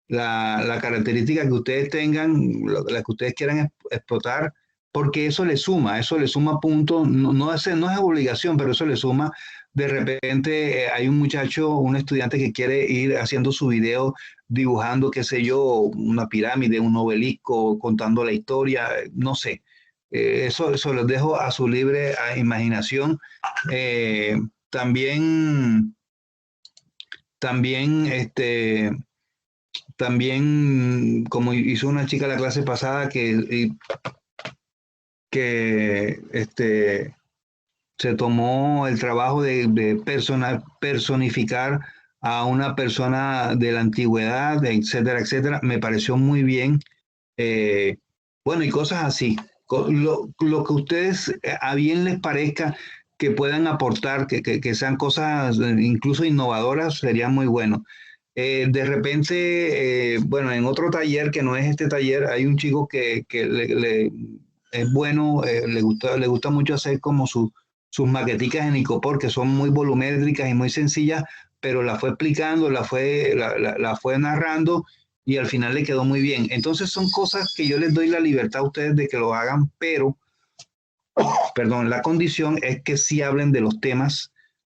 la característica que ustedes tengan, la que ustedes quieran explotar, porque eso le suma puntos, no es obligación, pero eso le suma. De repente hay un muchacho, un estudiante que quiere ir haciendo su video, dibujando, qué sé yo, una pirámide, un obelisco, contando la historia, no sé. Eso los dejo a su libre imaginación. También, como hizo una chica la clase pasada que se tomó el trabajo de personificar a una persona de la antigüedad, etcétera, etcétera, me pareció muy bien. Bueno, y cosas así. Lo que ustedes a bien les parezca que puedan aportar, que sean cosas incluso innovadoras, sería muy bueno. De repente, bueno, en otro taller que no es este taller, hay un chico que es bueno, le gusta mucho hacer como sus sus maqueticas en Icopor, que son muy volumétricas y muy sencillas, pero la fue explicando, la fue narrando y al final le quedó muy bien. Entonces son cosas que yo les doy la libertad a ustedes de que lo hagan, pero, perdón, la condición es que sí hablen de los temas,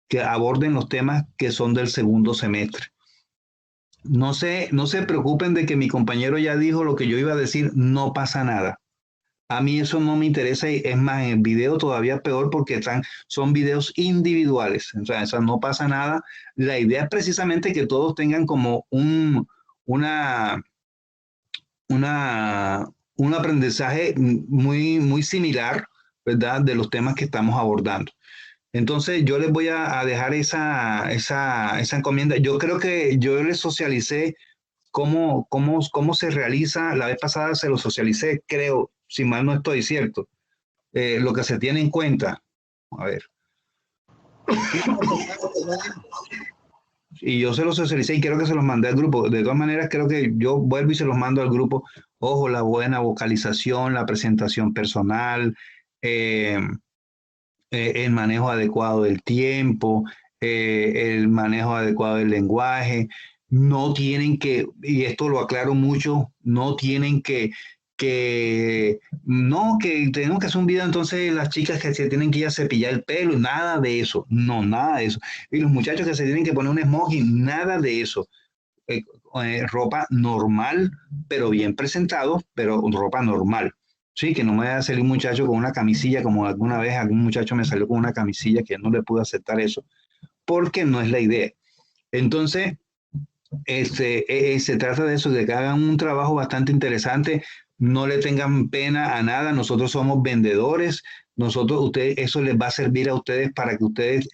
que aborden los temas que son del segundo semestre. No se preocupen de que mi compañero ya dijo lo que yo iba a decir, no pasa nada. A mí eso no me interesa y es más, en el video todavía peor porque son videos individuales, o sea, eso no pasa nada. La idea es precisamente que todos tengan como un aprendizaje muy similar, ¿verdad? De los temas que estamos abordando. Entonces yo les voy a dejar esa encomienda. Yo creo que yo les socialicé cómo se realiza. La vez pasada se lo socialicé, creo, si mal no estoy, ¿cierto? Lo que se tiene en cuenta. A ver. Y yo se los socialicé y creo que se los mandé al grupo. De todas maneras, creo que yo vuelvo y se los mando al grupo. Ojo, la buena vocalización, la presentación personal, el manejo adecuado del tiempo, el manejo adecuado del lenguaje. No tienen que, y esto lo aclaro mucho, no tienen que tenemos que hacer un video, entonces las chicas que se tienen que ir a cepillar el pelo, nada de eso, no, nada de eso. Y los muchachos que se tienen que poner un smoking, nada de eso. Ropa normal, pero bien presentado, pero ropa normal. Sí, que no me vaya a salir un muchacho con una camisilla, como alguna vez algún muchacho me salió con una camisilla que no le pude aceptar eso, porque no es la idea. Entonces, se trata de eso, de que hagan un trabajo bastante interesante, no le tengan pena a nada, nosotros somos vendedores, eso les va a servir a ustedes para que ustedes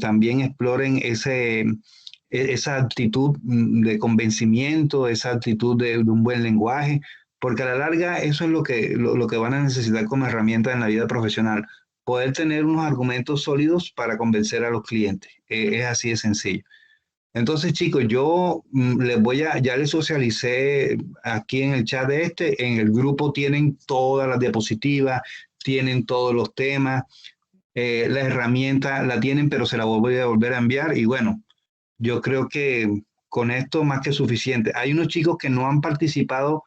también exploren esa actitud de convencimiento, esa actitud de un buen lenguaje, porque a la larga eso es lo que van a necesitar como herramienta en la vida profesional, poder tener unos argumentos sólidos para convencer a los clientes, es así de sencillo. Entonces, chicos, yo ya les socialicé aquí en el chat en el grupo tienen todas las diapositivas, tienen todos los temas, la herramienta la tienen, pero se la voy a volver a enviar y bueno, yo creo que con esto más que suficiente. Hay unos chicos que no han participado,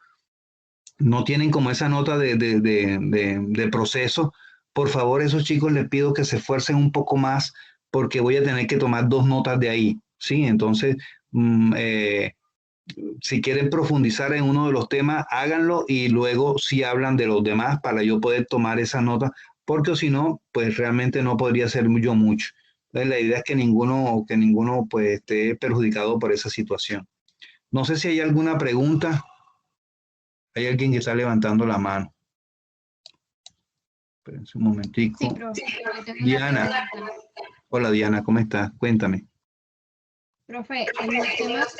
no tienen como esa nota de proceso. Por favor, esos chicos les pido que se esfuercen un poco más porque voy a tener que tomar 2 notas de ahí. Sí, entonces, si quieren profundizar en uno de los temas, háganlo y luego si hablan de los demás para yo poder tomar esa nota, porque si no, pues realmente no podría ser yo mucho. Entonces, la idea es que ninguno pues esté perjudicado por esa situación. No sé si hay alguna pregunta. Hay alguien que está levantando la mano. Espérense un momentico. Sí, profe, Diana. Hola Diana, ¿cómo estás? Cuéntame. Profe, los temas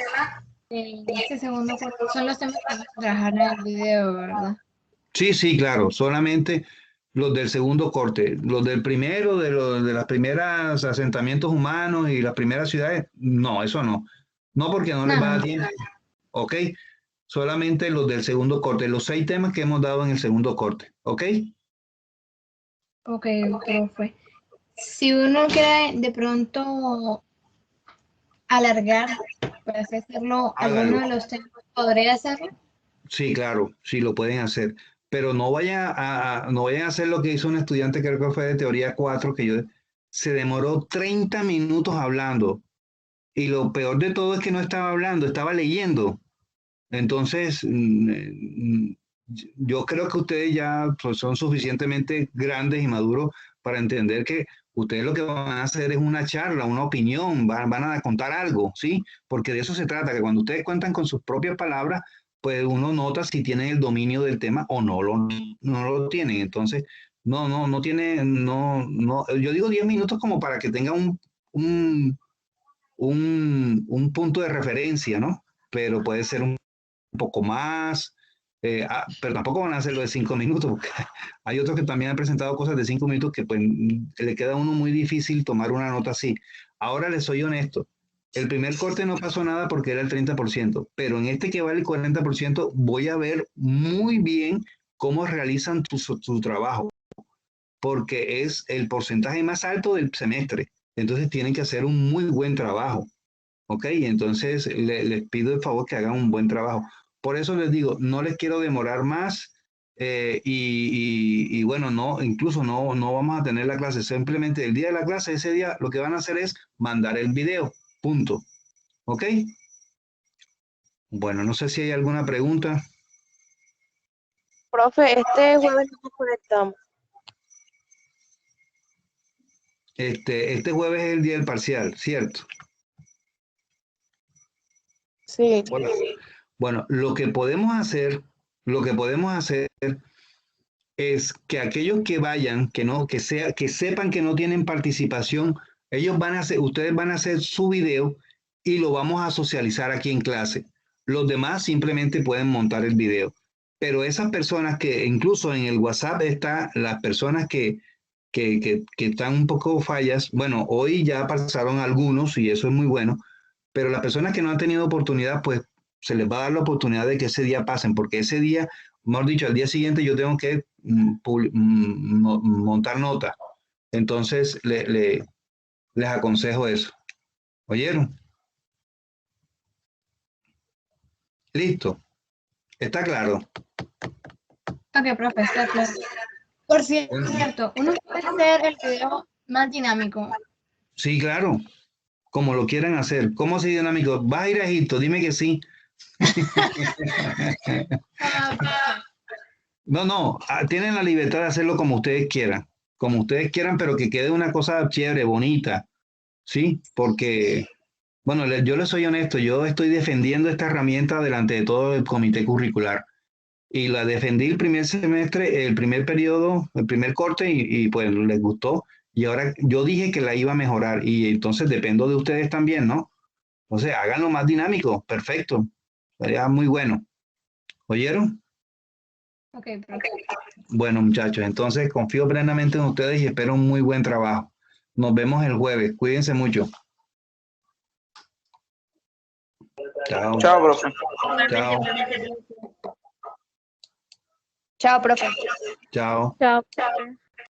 de este segundo curso son los temas que vamos a trabajar en el video, ¿verdad? Sí, claro, solamente los del segundo corte. Los del primero, de las primeras asentamientos humanos y las primeras ciudades, no, eso no. No, porque no les va a dar tiempo. ¿Ok? Solamente los del segundo corte, los 6 temas que hemos dado en el segundo corte. ¿Ok? Ok, profe. Si uno quiere de pronto alargar, para hacerlo, alguno de los temas, ¿podría hacerlo? Sí, claro, sí lo pueden hacer. Pero no vayan a hacer lo que hizo un estudiante, creo que fue de teoría 4, se demoró 30 minutos hablando. Y lo peor de todo es que no estaba hablando, estaba leyendo. Entonces, yo creo que ustedes ya pues, son suficientemente grandes y maduros para entender que ustedes lo que van a hacer es una charla, una opinión, van a contar algo, ¿sí? Porque de eso se trata, que cuando ustedes cuentan con sus propias palabras, pues uno nota si tienen el dominio del tema o no lo tienen. Entonces, no tiene, yo digo 10 minutos como para que tengan un punto de referencia, ¿no? Pero puede ser un poco más, pero tampoco van a hacerlo de 5 minutos, porque hay otros que también han presentado cosas de 5 minutos que pues le queda a uno muy difícil tomar una nota así. Ahora les soy honesto, el primer corte no pasó nada porque era el 30%, pero en este que vale el 40% voy a ver muy bien cómo realizan su trabajo. porque es el porcentaje más alto del semestre. Entonces tienen que hacer un muy buen trabajo. ¿Ok? Entonces les pido el favor que hagan un buen trabajo. Por eso les digo, no les quiero demorar más y bueno, no, incluso no vamos a tener la clase. Simplemente el día de la clase, ese día, lo que van a hacer es mandar el video. Punto. ¿Ok? Bueno, no sé si hay alguna pregunta. Profe, este jueves nos conectamos. Este jueves es el día del parcial, ¿cierto? Sí. Bueno, lo que podemos hacer es que aquellos que vayan, que sepan que no tienen participación, ustedes van a hacer su video y lo vamos a socializar aquí en clase. Los demás simplemente pueden montar el video. Pero esas personas que incluso en el WhatsApp están las personas que están un poco fallas, bueno, hoy ya pasaron algunos y eso es muy bueno, pero las personas que no han tenido oportunidad, pues se les va a dar la oportunidad de que ese día pasen, porque ese día, mejor dicho, al día siguiente yo tengo que montar nota. Entonces, les aconsejo eso. ¿Oyeron? Listo. ¿Está claro? Ok, profe, está claro. Por cierto, uno puede hacer el video más dinámico. Sí, claro. Como lo quieran hacer. ¿Cómo así dinámico? ¿Vas a ir a Egipto? Dime que sí. No, tienen la libertad de hacerlo como ustedes quieran, pero que quede una cosa chévere, bonita, ¿sí? Porque, bueno, yo les soy honesto, yo estoy defendiendo esta herramienta delante de todo el comité curricular y la defendí el primer semestre, el primer periodo, el primer corte y pues les gustó y ahora yo dije que la iba a mejorar y entonces dependo de ustedes también, ¿no? Entonces, háganlo más dinámico, perfecto, sería muy bueno. ¿Oyeron? Ok, profe. Bueno, muchachos, entonces confío plenamente en ustedes y espero un muy buen trabajo. Nos vemos el jueves. Cuídense mucho. Chao. Chao, profe. Chao. Chao, profe. Chao. Chao, profe.